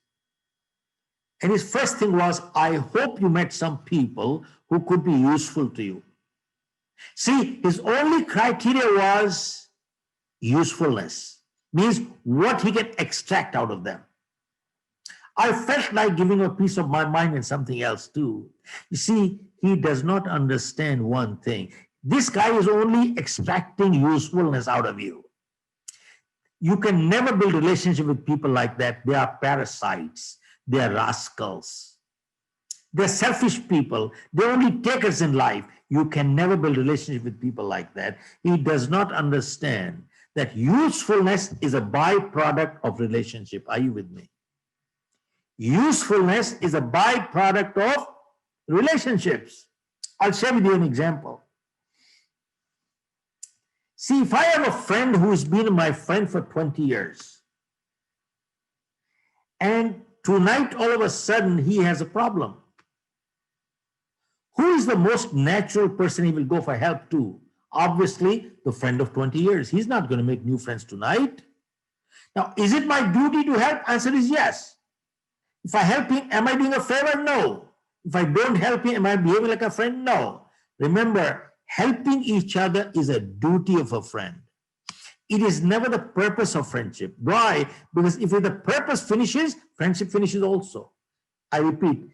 And his first thing was, I hope you met some people who could be useful to you. See, his only criteria was usefulness, means what he can extract out of them. I felt like giving a piece of my mind and something else too. You see, he does not understand one thing. This guy is only extracting usefulness out of you. You can never build a relationship with people like that. They are parasites. They are rascals. They're selfish people. They're only takers in life. You can never build a relationship with people like that. He does not understand that usefulness is a byproduct of relationship. Are you with me? Usefulness is a byproduct of relationships. I'll share with you an example. See, if I have a friend who's been my friend for 20 years, and tonight all of a sudden he has a problem, who is the most natural person he will go for help to? Obviously, the friend of 20 years. He's not going to make new friends tonight. Now, is it my duty to help? Answer is yes. If I help him, am I doing a favor? No. If I don't help him, am I behaving like a friend? No. Remember, helping each other is a duty of a friend. It is never the purpose of friendship. Why? Because if the purpose finishes, friendship finishes also. I repeat,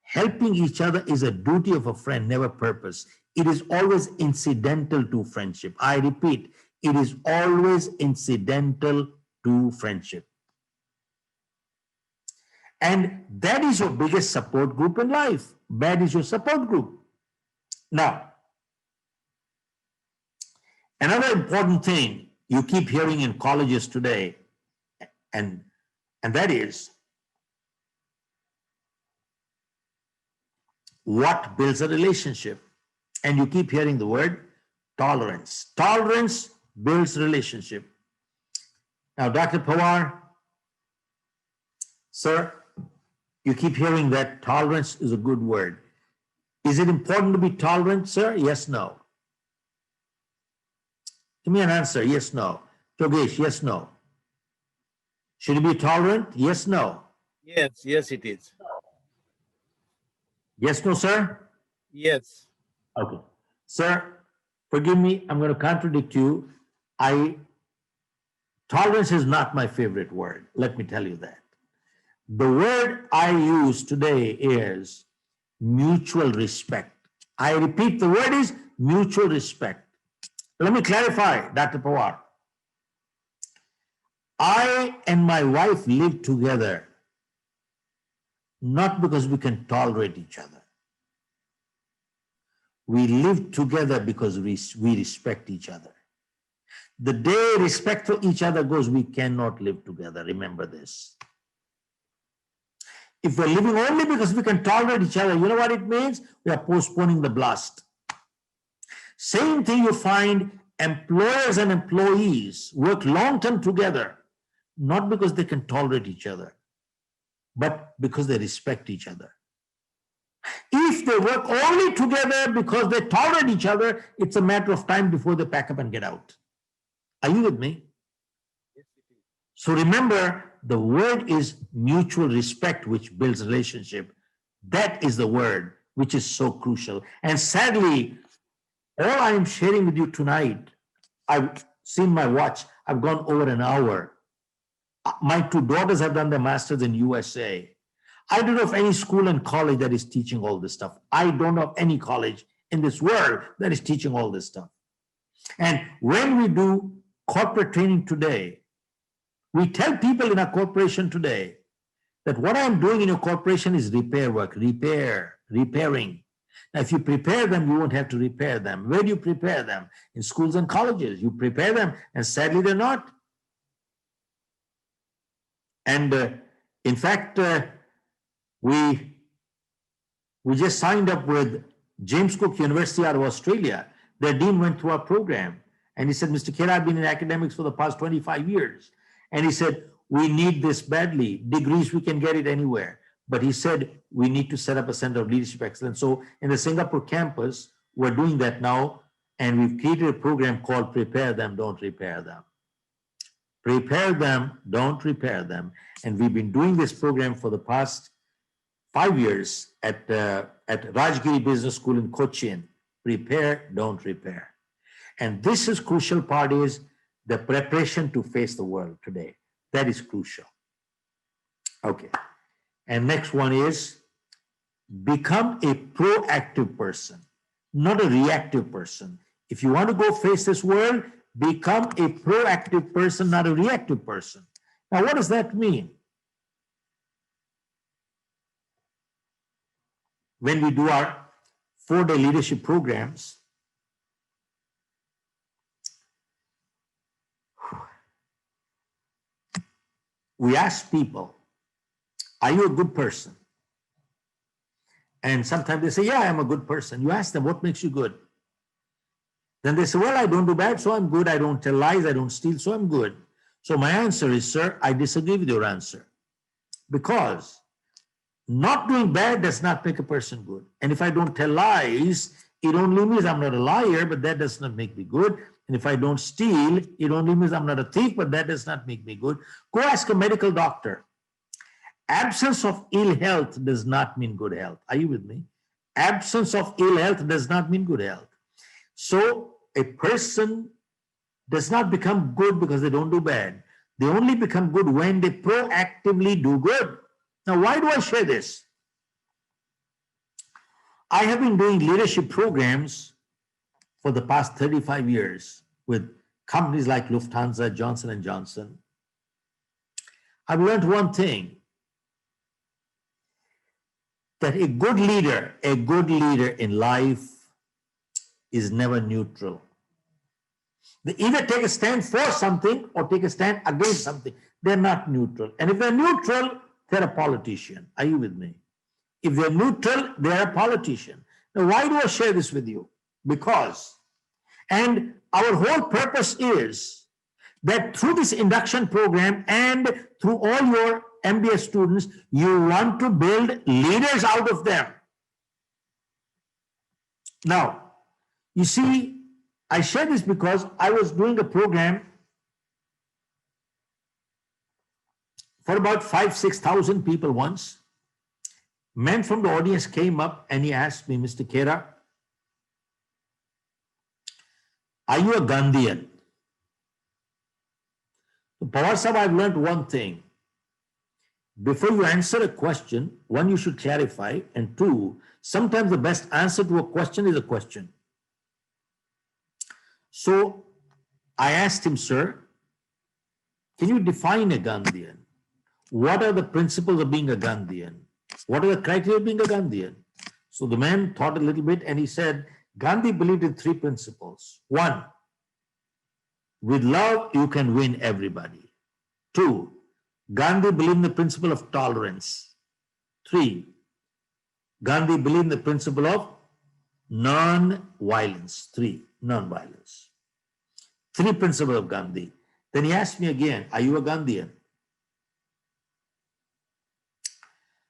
helping each other is a duty of a friend, never purpose. It is always incidental to friendship. I repeat, it is always incidental to friendship. And that is your biggest support group in life. That is your support group. Now, another important thing you keep hearing in colleges today, and that is, what builds a relationship? And you keep hearing the word tolerance. Tolerance builds relationship. Now, Dr. Pawar, sir, you keep hearing that tolerance is a good word. Is it important to be tolerant, sir? Yes, no. Give me an answer. Yes, no. Togesh, yes, no. Should you be tolerant? Yes, no. Yes, yes, it is. Yes, no, sir? Yes. Okay. Sir, forgive me, I'm going to contradict you. Tolerance is not my favorite word. Let me tell you that. The word I use today is mutual respect. I repeat, the word is mutual respect. Let me clarify, Dr. Pawar. I and my wife live together not because we can tolerate each other. We live together because we respect each other. The day respect for each other goes, we cannot live together. Remember this. If we're living only because we can tolerate each other, you know what it means? We are postponing the blast. Same thing you find employers and employees work long-term together, not because they can tolerate each other, but because they respect each other. If they work only together because they tolerate each other, it's a matter of time before they pack up and get out. Are you with me? So remember, the word is mutual respect, which builds relationship. That is the word which is so crucial. And sadly, all I am sharing with you tonight, I've seen my watch, I've gone over an hour. My two daughters have done their masters in USA. I don't know of any school and college that is teaching all this stuff. I don't know of any college in this world that is teaching all this stuff. And when we do corporate training today, we tell people in our corporation today that what I'm doing in your corporation is repair work, repairing. Now, if you prepare them, you won't have to repair them. Where do you prepare them? In schools and colleges. You prepare them, and sadly, they're not. And in fact, we just signed up with James Cook University out of Australia. Their dean went through our program, and he said, Mr. Khera, I've been in academics for the past 25 years. And he said, we need this badly. Degrees, we can get it anywhere. But he said, we need to set up a center of leadership excellence. So in the Singapore campus, we're doing that now. And we've created a program called Prepare Them, Don't Repair Them. Prepare them, don't repair them. And we've been doing this program for the past 5 years at Rajgiri Business School in Cochin. Prepare, don't repair. And this is crucial part is the preparation to face the world today. That is crucial. Okay. And next one is become a proactive person, not a reactive person. If you want to go face this world, become a proactive person, not a reactive person. Now, what does that mean? When we do our 4-day leadership programs, we ask people, are you a good person? And sometimes they say, yeah, I'm a good person. You ask them, what makes you good? Then they say, well, I don't do bad, so I'm good. I don't tell lies, I don't steal, so I'm good. So my answer is, sir, I disagree with your answer. Because not doing bad does not make a person good. And if I don't tell lies, it only means I'm not a liar, but that does not make me good. And if I don't steal, it only means I'm not a thief, but that does not make me good. Go ask a medical doctor. Absence of ill health does not mean good health. Are you with me? Absence of ill health does not mean good health. So a person does not become good because they don't do bad. They only become good when they proactively do good. Now, why do I share this? I have been doing leadership programs for the past 35 years with companies like Lufthansa, Johnson & Johnson. I've learned one thing, that a good leader in life is never neutral. They either take a stand for something or take a stand against something. They're not neutral. And if they're neutral, they're a politician. Are you with me? If they're neutral, they're a politician. Now, why do I share this with you? Because, and our whole purpose is that through this induction program and through all your MBA students, you want to build leaders out of them. Now, you see, I share this because I was doing a program for about 5,000-6,000 people once. Man from the audience came up and he asked me, Mr. Khera, are you a Gandhian? Pawar Sahib, I've learned one thing. Before you answer a question, one, you should clarify, and two, sometimes the best answer to a question is a question. So I asked him, sir, can you define a Gandhian? What are the principles of being a Gandhian? What are the criteria of being a Gandhian? So the man thought a little bit and he said, Gandhi believed in 3 principles. 1, with love, you can win everybody. 2, Gandhi believed in the principle of tolerance. 3, Gandhi believed in the principle of non-violence. 3, non-violence. 3 principles of Gandhi. Then he asked me again, are you a Gandhian?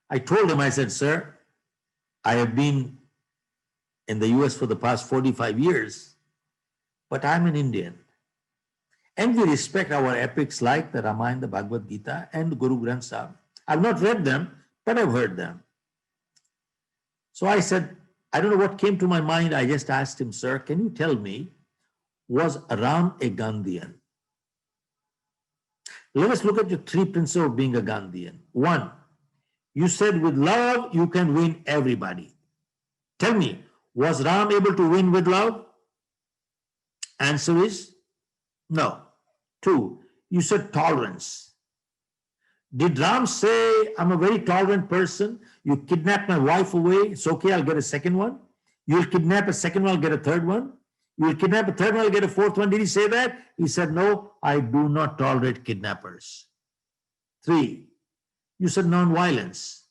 I told him, I said, sir, I have been in the US for the past 45 years, but I'm an Indian. And we respect our epics like the Ramayana, the Bhagavad Gita, and the Guru Granth Sahib. I've not read them, but I've heard them. So I said, I don't know what came to my mind. I just asked him, sir, can you tell me, was Ram a Gandhian? Let us look at your 3 principles of being a Gandhian. 1, you said with love, you can win everybody. Tell me, was Ram able to win with love? Answer is no. 2, you said tolerance. Did Ram say, I'm a very tolerant person. You kidnap my wife away. It's okay, I'll get a second one. You'll kidnap a second one, I'll get a third one. You'll kidnap a third one, I'll get a fourth one. Did he say that? He said, no, I do not tolerate kidnappers. 3, you said non-violence.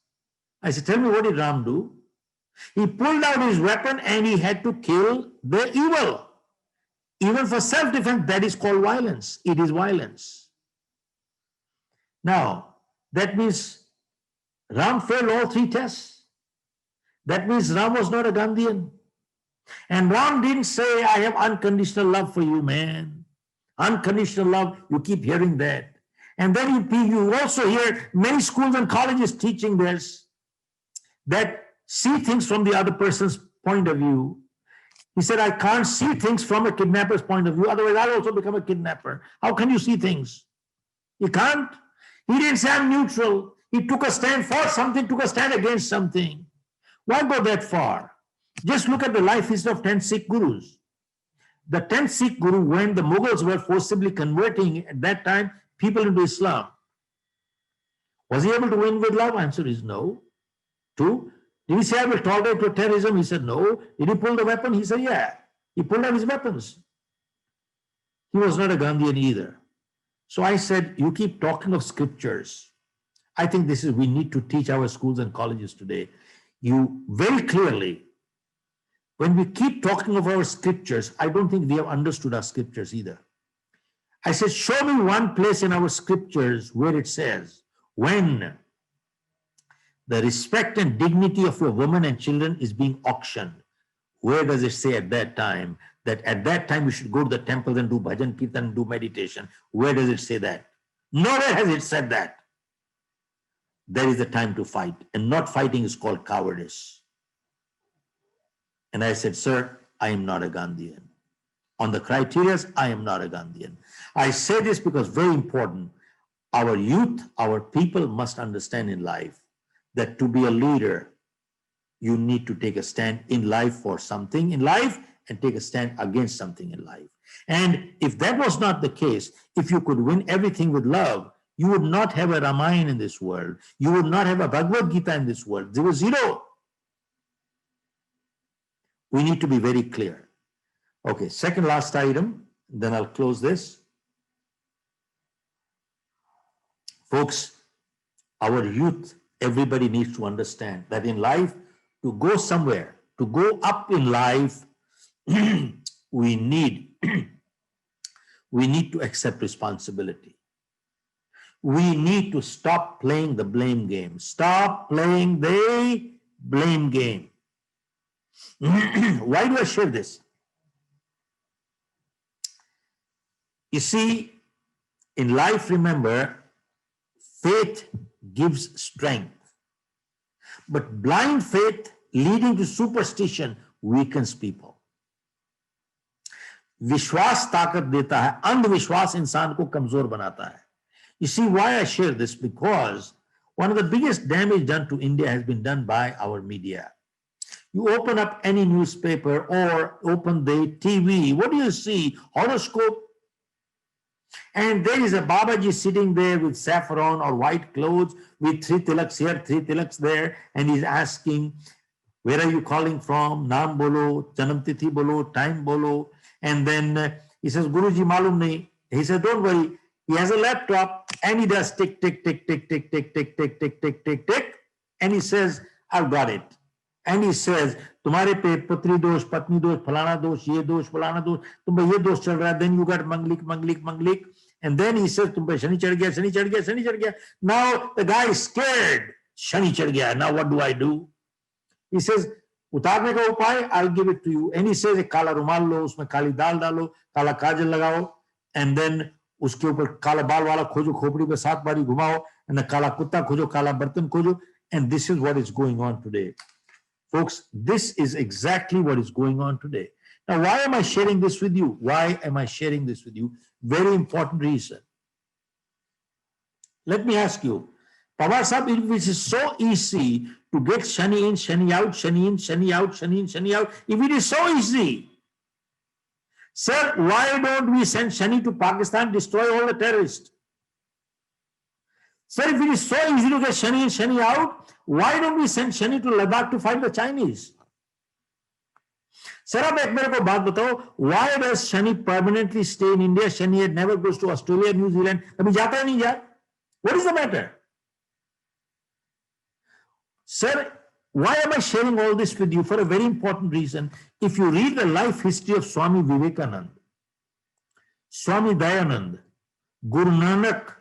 I said, tell me, what did Ram do? He pulled out his weapon and he had to kill the evil. Even for self-defense, that is called violence. It is violence. Now, that means Ram failed all 3 tests. That means Ram was not a Gandhian. And Ram didn't say, I have unconditional love for you, man. Unconditional love, you keep hearing that. And then you also hear many schools and colleges teaching this, that see things from the other person's point of view. He said, I can't see things from a kidnapper's point of view, otherwise I'll also become a kidnapper. How can you see things? You can't. He didn't say I'm neutral. He took a stand for something, took a stand against something. Why go that far? Just look at the life history of 10 Sikh Gurus. The 10th Sikh Guru, when the Mughals were forcibly converting at that time people into Islam, was he able to win with love? Answer is no. 2, did he say, I will tolerate your terrorism? He said no. Did he pull the weapon? He said, yeah. He pulled out his weapons. He was not a Gandhian either. So I said, you keep talking of scriptures. I think this is, we need to teach our schools and colleges today. You very clearly, when we keep talking of our scriptures, I don't think we have understood our scriptures either. I said, show me one place in our scriptures where it says, when the respect and dignity of your women and children is being auctioned, where does it say at that time that at that time you should go to the temples and do bhajan, kirtan, and do meditation? Where does it say that? Nowhere has it said that. There is the time to fight, and not fighting is called cowardice. And I said, sir, I am not a Gandhian. On the criteria, I am not a Gandhian. I say this because very important. Our youth, our people must understand in life that to be a leader, you need to take a stand in life for something in life and take a stand against something in life. And if that was not the case, if you could win everything with love, you would not have a Ramayana in this world. You would not have a Bhagavad Gita in this world. There was zero. We need to be very clear. Okay, second last item, then I'll close this. Folks, our youth, everybody needs to understand that in life, to go somewhere, to go up in life, we need to accept responsibility. We need to stop playing the blame game. Stop playing the blame game. Why do I share this? You see, in life, remember, faith gives strength. But blind faith leading to superstition weakens people. विश्वास ताकत देता है, अंधविश्वास इंसान को कमजोर बनाता है. You see why I share this? Because one of the biggest damage done to India has been done by our media. You open up any newspaper or open the TV, what do you see? Horoscope. And there is a Babaji sitting there with saffron or white clothes with 3 tilaks here, 3 tilaks there, and he's asking, where are you calling from? Naam bolo, janam tithi bolo, time bolo. And then he says, Guruji malum nahi. He says, don't worry. He has a laptop and he does tick, tick, tick, tick, tick, tick, tick, tick, tick, tick, tick, tick. And he says, I've got it. And he says, तुम्हारे पे पुत्री दोष, पत्नी दोष, फलाना दोष, ये दोष, फलाना दोष, तुम पे ये दोष चल रहा है. Then you got manglik, manglik, manglik. And then he says, तुम पे शनि चढ़ गया, शनि चढ़ गया, शनि चढ़ गया. Now the guy is scared. Shani चढ़ गया. Now what do I do? He says, उतारने का उपाय, I'll give it to you. And he says, एक काला रुमाल लो, उसमें काली दाल डालो, काला काजल लगाओ, and then उसके ऊपर काला बाल वाला खोजो, खोपड़ी पे 7 बारी घुमाओ, and the काला कुत्ता खोजो, काला बर्तन खोजो. And this is what is going on today. Folks, this is exactly what is going on today. Now, why am I sharing this with you? Why am I sharing this with you? Very important reason. Let me ask you, Pawar Sahib, it is so easy to get shani in, shani out, shani in, shani out, shani in, shani out. If it is so easy, sir, why don't we send shani to Pakistan, destroy all the terrorists? Sir, if it is so easy to get shani in, shani out, why don't we send shani to Ladakh to fight the Chinese? Sir, ab ek mere ko baat batao, why does shani permanently stay in India? Shani never goes to Australia, New Zealand. Abhi jata hai nahi yaar. What is the matter? Sir, why am I sharing all this with you? For a very important reason. If you read the life history of Swami Vivekananda, Swami Dayanand, Guru Nanak,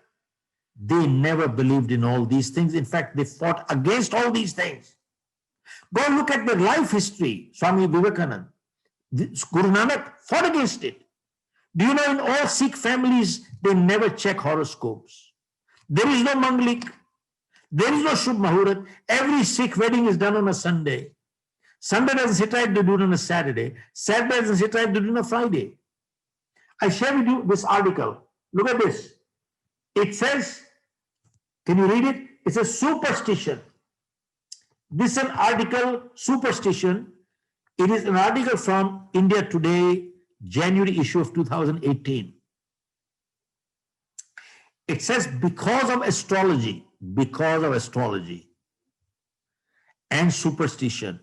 they never believed in all these things. In fact, they fought against all these things. Go look at the life history, Swami Vivekananda. Guru Nanak fought against it. Do you know in all Sikh families, they never check horoscopes. There is no Manglik. There is no Shubh Muhurat. Every Sikh wedding is done on a Sunday. Sunday doesn't sit right, they do it on a Saturday. Saturday doesn't sit right, they do it on a Friday. I share with you this article. Look at this. It says, can you read it? It's a superstition. This is an article, superstition. It is an article from India Today, January issue of 2018. It says, because of astrology and superstition,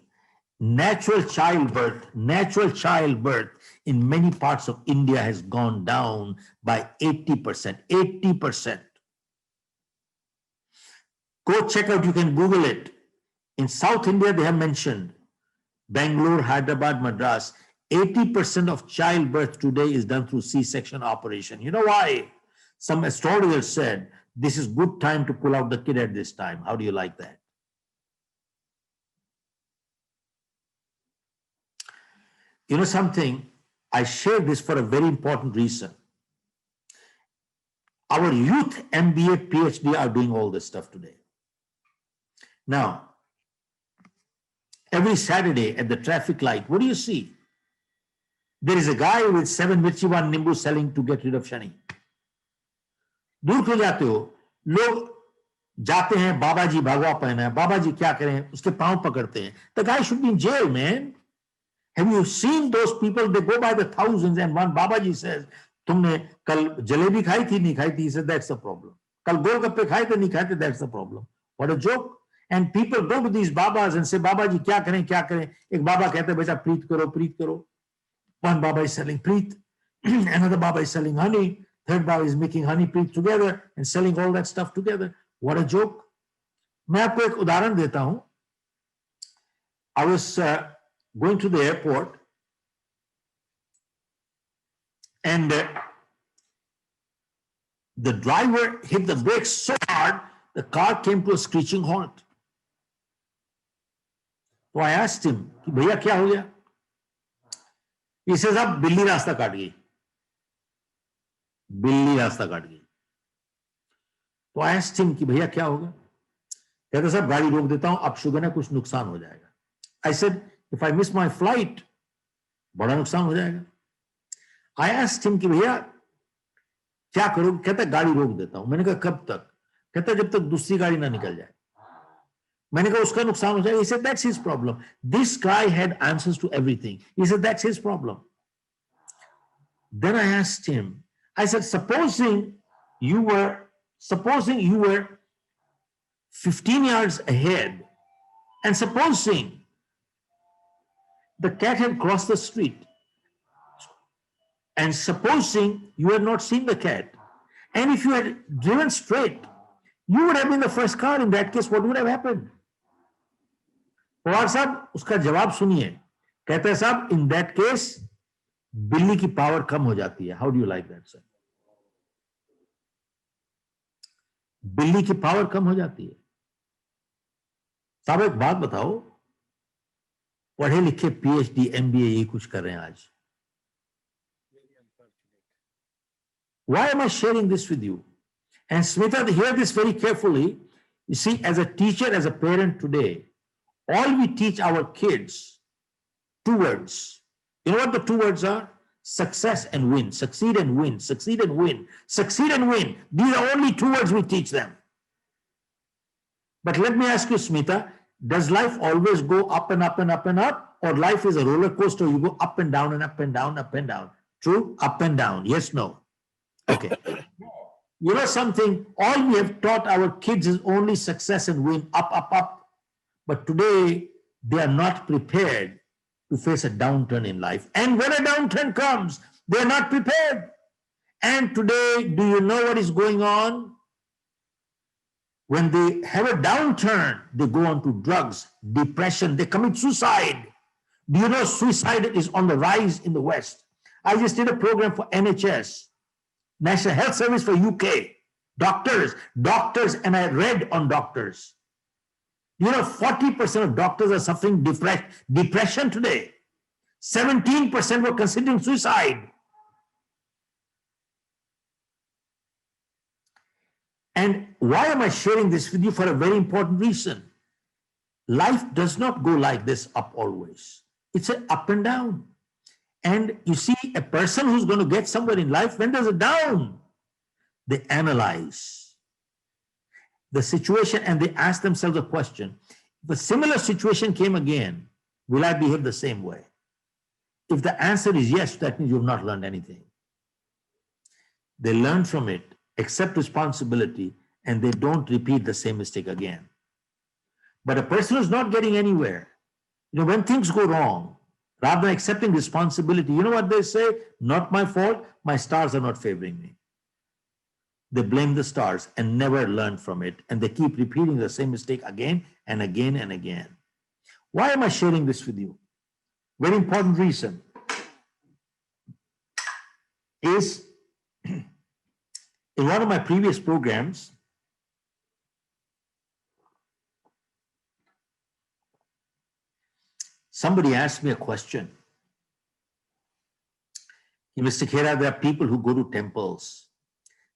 natural childbirth in many parts of India has gone down by 80%. 80%. Go check out, you can Google it. In South India, they have mentioned Bangalore, Hyderabad, Madras, 80% of childbirth today is done through C-section operation. You know why? Some astrologers said, this is good time to pull out the kid at this time. How do you like that? You know something? I share this for a very important reason. Our youth MBA, PhD are doing all this stuff today. Now, every Saturday at the traffic light, what do you see? There is a guy with 7 mirchi, 1 nimbu selling to get rid of shani. दूर क्यों जाते हो? लोग जाते हैं, बाबा जी भगवा पहना है, बाबा जी क्या करें, उसके पांव पकड़ते हैं. The guy should be in jail, man. Have you seen those people? They go by the thousands, and one Baba ji says, तुमने कल जलेबी खाई थी, नहीं खाई थी? He said, that's the problem. कल गोलगप्पे खाए थे, नहीं खाए थे? That's the problem. What a joke. And people go to these Babas and say, Baba ji क्या करें, क्या करें? एक बाबा कहते हैं, बेटा प्रीत करो, प्रीत करो. One Baba is selling preet, another Baba is selling honey, third Baba is making honey preet together and selling all that stuff together. What a joke. मैं आपको एक उदाहरण देता हूं. I was going to the airport and the driver hit the brakes so hard, the car came to a screeching halt. So I asked him, भैया क्या हो गया? He says, अब बिल्ली रास्ता काट गई. बिल्ली रास्ता काट गई. तो I asked him कि भैया क्या होगा? कहता साहब गाड़ी रोक देता हूं, अब शुगर है कुछ नुकसान हो जाएगा. I said, if I miss my flight, बड़ा नुकसान हो जाएगा. I asked him कि भैया क्या करोगे? कहता गाड़ी रोक देता हूं. मैंने कहा कब तक? कहता जब तक दूसरी गाड़ी ना निकल जाए. मैंने कहा उसका नुकसान हो जाएगा. He said that's his problem. This guy had answers to everything. He said that's his problem. Then I asked him, I said, supposing you were 15 yards ahead, and supposing the cat had crossed the street, and supposing you had not seen the cat, and if you had driven straight, you would have been the first car. In that case, what would have happened? Pawar साहब उसका जवाब सुनिए. कहते हैं साहब, in that case बिल्ली की power कम हो जाती है. How do you like that, sir? बिल्ली की पावर कम हो जाती है. साहब एक बात बताओ, पढ़े लिखे PhD MBA ये कुछ कर रहे हैं आज. Why am I sharing this with you? And Smita, hear this very carefully. You see, as a teacher, as a parent today, all we teach our kids, 2 words. You know what the 2 words are? Success and win. Succeed and win. Succeed and win. Succeed and win. These are only 2 words we teach them. But let me ask you, Smita, does life always go up and up and up and up? Or life is a roller coaster, you go up and down and up and down, up and down? True? Up and down. Yes, no? Okay. You know something? All we have taught our kids is only success and win, up, up, up. But today, they are not prepared to face a downturn in life. And when a downturn comes, they are not prepared. And today, do you know what is going on? When they have a downturn, they go on to drugs, depression, they commit suicide. Do you know suicide is on the rise in the West? I just did a program for NHS, National Health Service for UK, doctors, and I read on doctors. You know, 40% of doctors are suffering depression today. 17% were considering suicide. And why am I sharing this with you? For a very important reason. Life does not go like this up always. It's an up and down. And you see, a person who's going to get somewhere in life, when there's a down, they analyze. the situation and they ask themselves a question. If a similar situation came again, will I behave the same way? If the answer is yes, that means you've not learned anything. They learn from it, accept responsibility, and they don't repeat the same mistake again. But a person who's not getting anywhere, when things go wrong, rather than accepting responsibility, you know what they say? Not my fault, my stars are not favoring me. They blame the stars and never learn from it. And they keep repeating the same mistake again and again and again. Why am I sharing this with you? Very important reason is in one of my previous programs, somebody asked me a question. Mr. Khera, there are people who go to temples.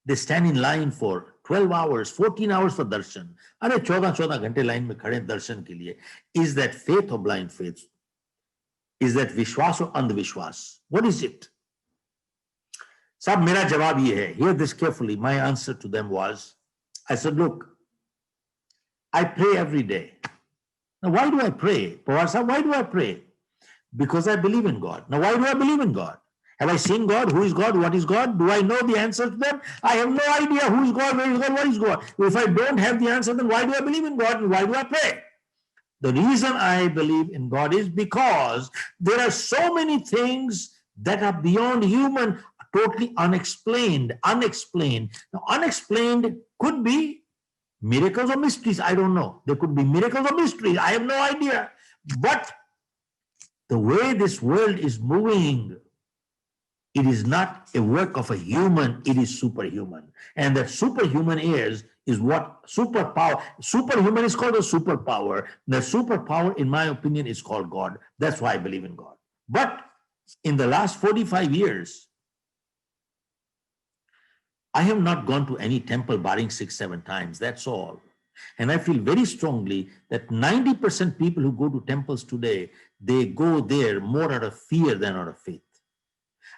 They stand in line for 12 hours, 14 hours for darshan. Are 14 घंटे line में खड़े darshan के लिए. Is that faith or blind faith? Is that vishwas or andhvishwas? What is it? Sab, mera jawab ye hai. Hear this carefully. My answer to them was, I said, look, I pray every day. Now, why do I pray? Pawar Sahib, why do I pray? Because I believe in God. Now, why do I believe in God? Have I seen God? Who is God? What is God? Do I know the answer to them? I have no idea who is God, where is God, what is God. If I don't have the answer, then why do I believe in God and why do I pray? The reason I believe in God is because there are so many things that are beyond human, totally unexplained. Now, unexplained could be miracles or mysteries. I don't know. There could be miracles or mysteries. I have no idea. But the way this world is moving, it is not a work of a human, it is superhuman. And that superhuman is what superpower. Superhuman is called a superpower. The superpower, in my opinion, is called God. That's why I believe in God. But in the last 45 years, I have not gone to any temple barring 6-7 times. That's all. And I feel very strongly that 90% people who go to temples today, they go there more out of fear than out of faith.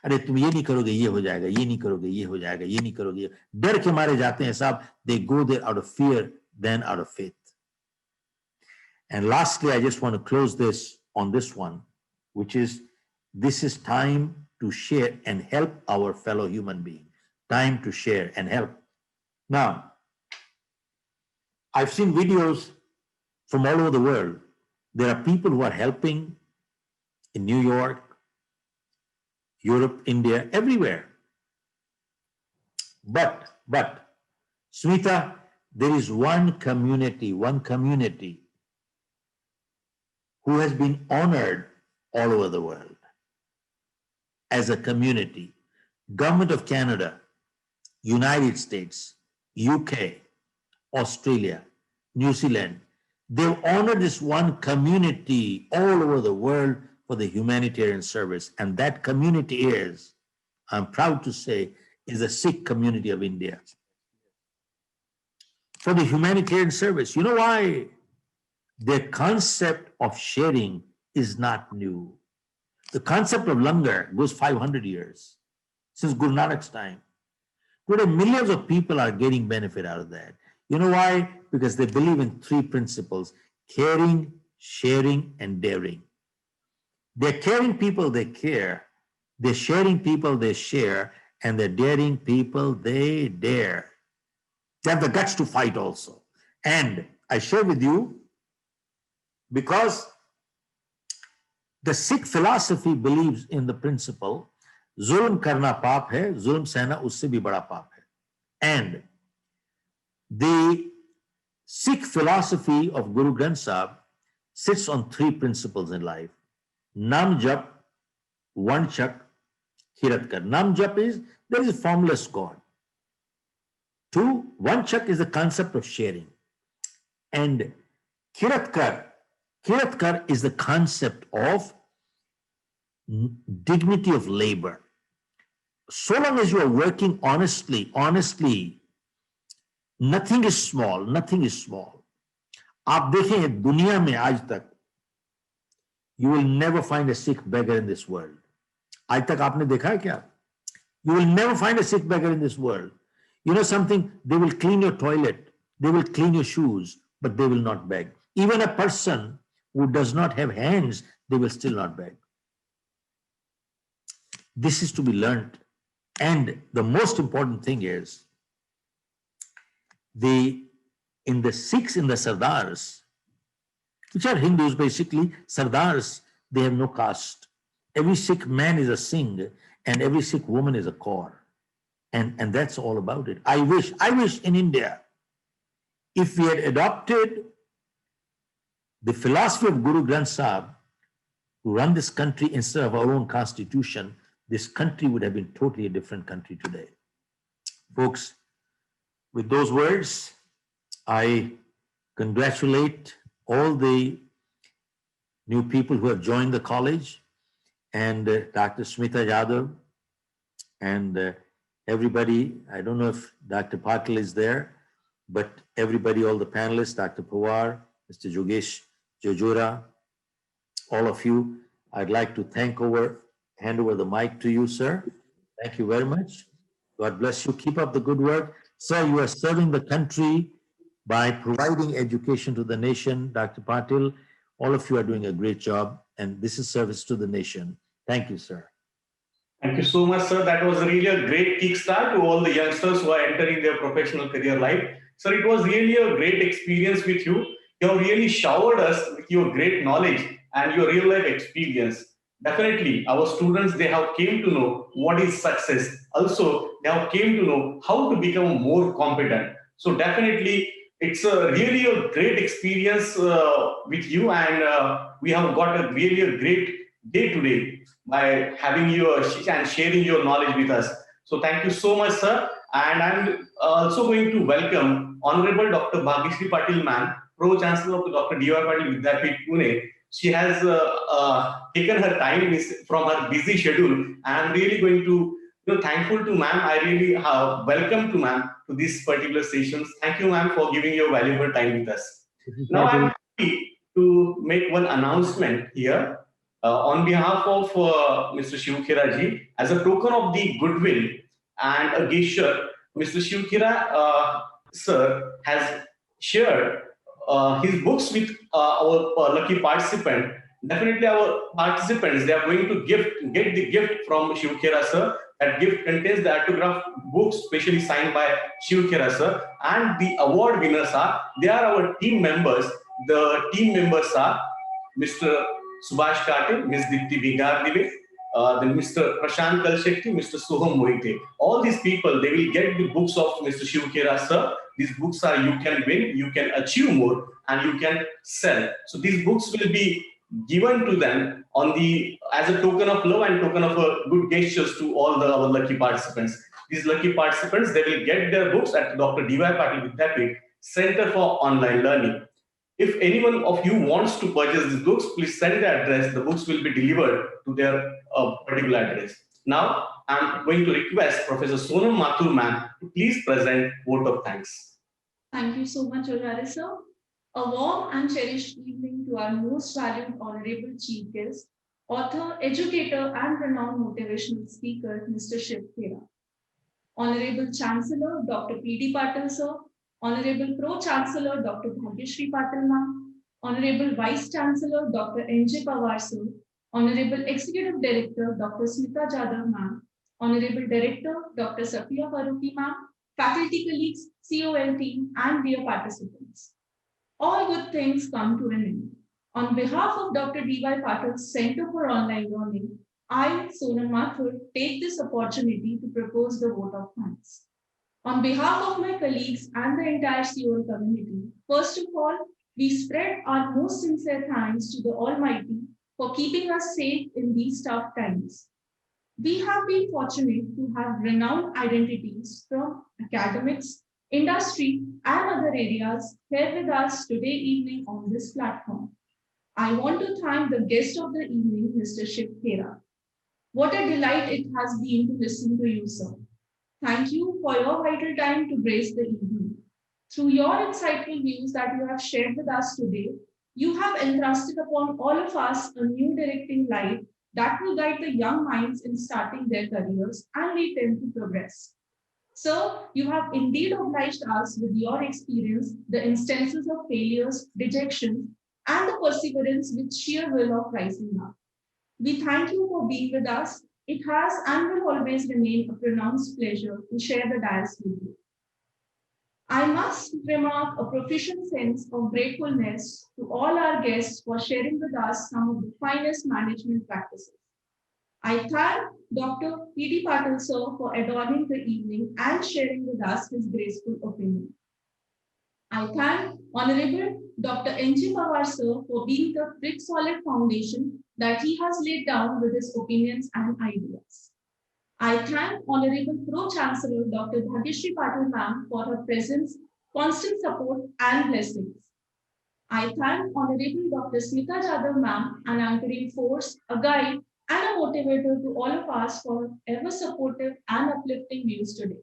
अरे तुम ये नहीं करोगे ये हो जाएगा, ये नहीं करोगे ये हो जाएगा, ये नहीं करोगे, डर के मारे जाते हैं साहब. They go there out of fear than out of faith. And lastly, I just want to close this on this one, which is, this is time to share and help our fellow human being. Time to share and help. Now, I've seen videos from all over the world. There are people who are helping in New York, Europe, India, everywhere. But, Smita, there is one community who has been honored all over the world as a community. Government of Canada, United States, UK, Australia, New Zealand, they've honored this one community all over the world for the humanitarian service. And that community is, I'm proud to say, is the Sikh community of India. For the humanitarian service. You know why? The concept of sharing is not new. The concept of langar goes 500 years, since Guru Nanak's time. Today, millions of people are getting benefit out of that. You know why? Because they believe in 3 principles: caring, sharing, and daring. They're caring people, they care. They're sharing people, they share. And they're daring people, they dare. They have the guts to fight also. And I share with you, because the Sikh philosophy believes in the principle, zulm karna paap hai, zulm sehna usse bhi bada paap hai. And the Sikh philosophy of Guru Granth Sahib sits on 3 principles in life. Nam jap, one chak, Khiratkar. Nam jap is, there is a formless God. 2, one chak is the concept of sharing. And Khiratkar is the concept of dignity of labor. So long as you are working honestly, nothing is small. आप देखें दुनिया में आज तक, you will never find a Sikh beggar in this world. आज तक आपने देखा है क्या? You will never find a Sikh beggar in this world. You know something? They will clean your toilet. They will clean your shoes, but they will not beg. Even a person who does not have hands, they will still not beg. This is to be learned. And the most important thing is, in the Sikhs, in the Sardars, which are Hindus basically, Sardars, they have no caste. Every Sikh man is a Singh and every Sikh woman is a Kaur. And that's all about it. I wish in India, if we had adopted the philosophy of Guru Granth Sahib to run this country instead of our own constitution, this country would have been totally a different country today. Folks, with those words, I congratulate all the new people who have joined the college, and Dr. Smita Yadav, and everybody. I don't know if Dr. Patil is there, but everybody, all the panelists, Dr. Pawar, Mr. Jogesh Jojora, all of you, I'd like to hand over the mic to you, sir. Thank you very much. God bless you. Keep up the good work. Sir, you are serving the country by providing education to the nation. Dr. Patil, all of you are doing a great job, and this is service to the nation. Thank you, sir. Thank you so much, sir. That was really a great kickstart to all the youngsters who are entering their professional career life. Sir, it was really a great experience with you. You have really showered us with your great knowledge and your real life experience. Definitely, our students, they have came to know what is success. Also, they have came to know how to become more competent. So definitely, it's really a great experience with you, and we have got a great day today by having you and sharing your knowledge with us. So thank you so much, sir. And I'm also going to welcome Honorable Dr. Bhagyashree Patil ma'am, Pro-Chancellor of the Dr. D.Y. Patil Vidyapeeth, Pune. She has taken her time from her busy schedule. I'm really going to thankful to ma'am. I really welcome to ma'am to this particular session. Thank you, ma'am, for giving your valuable time with us. Now I'm happy to make one announcement here. On behalf of Mr. Shiv Khera ji, as a token of the goodwill and a gesture, Mr. Shiv Khera sir has shared his books with our lucky participant. Definitely our participants, they are going to get the gift from Shiv Khera sir. That gift contains the autograph books specially signed by Shiv Khera sir, and the award winners they are our team members. The team members are Mr. Subhash Kate, Ms. Dipti Vigardive, then Mr. Prashant Kalshekti, Mr. Soham Mohite. All these people, they will get the books of Mr. Shiv Khera sir. These books are you can win, you can achieve more, and you can sell. So these books will be given to them as a token of love and token of good gestures to all our lucky participants. These lucky participants, they will get their books at Dr. D.Y. Patil Vidyapeeth Center for Online Learning. If anyone of you wants to purchase these books, please send the address. The books will be delivered to their particular address. Now, I'm going to request Professor Sonam Mathur ma'am to please present vote of thanks. Thank you so much, Ojare sir. A warm and cherished evening to our most valued Honorable Chief Guest, author, educator, and renowned motivational speaker, Mr. Shiv Khera. Honorable Chancellor, Dr. P.D. Patil sir, Honorable Pro-Chancellor, Dr. Bhagyashree Patil ma'am, Honorable Vice-Chancellor, Dr. N.J. Pawar sir, Honorable Executive Director, Dr. Smita Jadhav ma'am, Honorable Director, Dr. Safiya Farooqi ma'am, faculty colleagues, COL team, and dear participants. All good things come to an end. On behalf of Dr. D.Y. Patil's Center for Online Learning, I, Sonam Mathur, take this opportunity to propose the vote of thanks. On behalf of my colleagues and the entire COL community, first of all, we spread our most sincere thanks to the Almighty for keeping us safe in these tough times. We have been fortunate to have renowned identities from academics, industry, and other areas here with us today evening on this platform. I want to thank the guest of the evening, Mr. Shiv Khera. What a delight it has been to listen to you, sir. Thank you for your vital time to grace the evening. Through your insightful views that you have shared with us today, you have entrusted upon all of us a new directing light that will guide the young minds in starting their careers and lead them to progress. So you have indeed obliged us with your experience, the instances of failures, rejection, and the perseverance with sheer will of rising up. We thank you for being with us. It has and will always remain a pronounced pleasure to share the dais with you. I must remark a proficient sense of gratefulness to all our guests for sharing with us some of the finest management practices. I thank Dr. P.D. Patil sir for adorning the evening and sharing with us his graceful opinion. I thank Honorable Dr. N.G. Pawar sir for being the brick solid foundation that he has laid down with his opinions and ideas. I thank Honorable Pro-Chancellor Dr. Bhagyashree Patil ma'am for her presence, constant support and blessings. I thank Honorable Dr. Smita Jadhav ma'am, an anchoring force, a guide and a motivator to all of us for ever supportive and uplifting views today.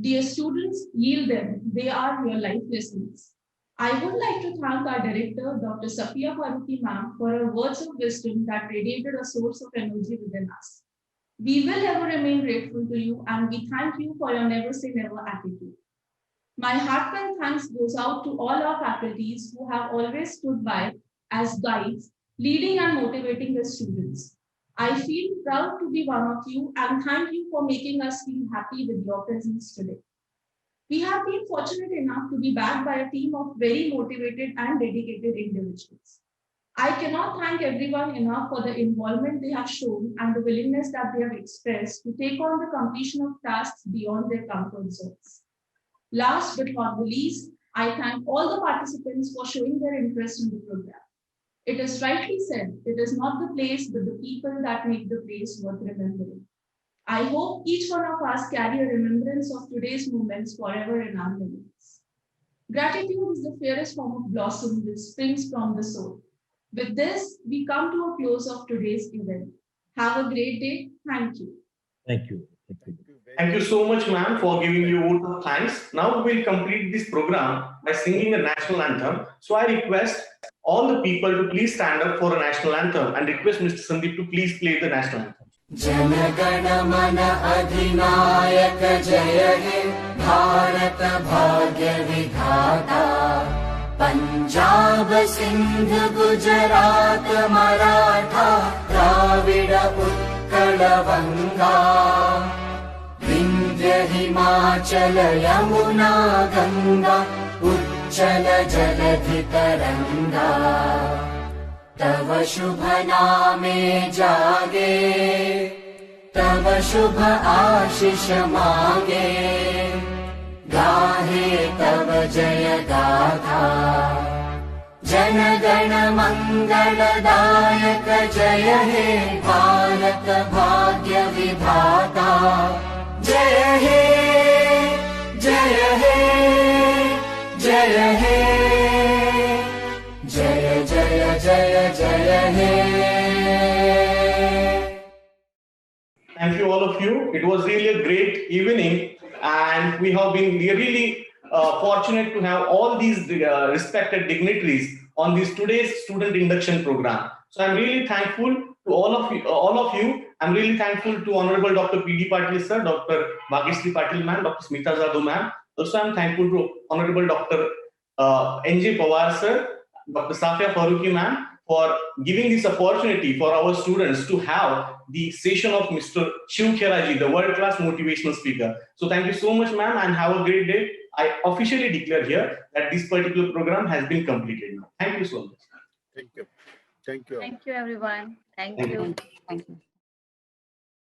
Dear students, yield them. They are your life lessons. I would like to thank our director, Dr. Safiya Faruqi ma'am, for her words of wisdom that radiated a source of energy within us. We will ever remain grateful to you and we thank you for your never say never attitude. My heartfelt thanks goes out to all our faculties who have always stood by as guides, leading and motivating the students. I feel proud to be one of you and thank you for making us feel happy with your presence today. We have been fortunate enough to be backed by a team of very motivated and dedicated individuals. I cannot thank everyone enough for the involvement they have shown and the willingness that they have expressed to take on the completion of tasks beyond their comfort zones. Last but not the least, I thank all the participants for showing their interest in the program. It is rightly said, it is not the place but the people that make the place worth remembering. I hope each one of us carry a remembrance of today's moments forever in our memories. Gratitude is the fairest form of blossom which springs from the soul. With this, we come to a close of today's event. Have a great day. Thank you. Thank you. Thank you so much, ma'am, for giving you a vote of thanks. Now we'll complete this program by singing the national anthem. So I request all the people to please stand up for a national anthem and request Mr. Sandeep to please play the national anthem. Jana Gana Mana Adhinayak Jaya He Bharat Bhagya Vidhata Punjab Sindh Gujarat Maratha Dravida Utkala Vanga Vindhya Himachal Yamuna Ganga Uchchala Jaladhi Taranga Tava Shubha Name Jage Tava Shubha Ashish Mange Gahe Tava Jaya Gatha Jana Gana Mangala Dayak Jaya He Bharat Bhagya Vidhata Jaya He Jaya He Jaya He Jaya Jaya Jaya Jaya He. Thank you all of you. It was really a great evening and we have been really fortunate to have all these respected dignitaries on this today's student induction program. So I'm really thankful to all of you. I'm really thankful to Honorable Dr. P.D. Patil sir, Dr. Bhagyashree Patil ma'am, Dr. Smita Jadhav ma'am. Also I'm thankful to Honorable Dr. N.J. Pawar sir, Dr. Safiya Faruqi ma'am for giving this opportunity for our students to have the session of Mr. Shiv Khera ji, the world-class motivational speaker. So thank you so much ma'am and have a great day. I officially declare here that this particular program has been completed now. Thank you so much. Thank you. Thank you. Thank you, everyone. Thank you. Thank you. Thank you.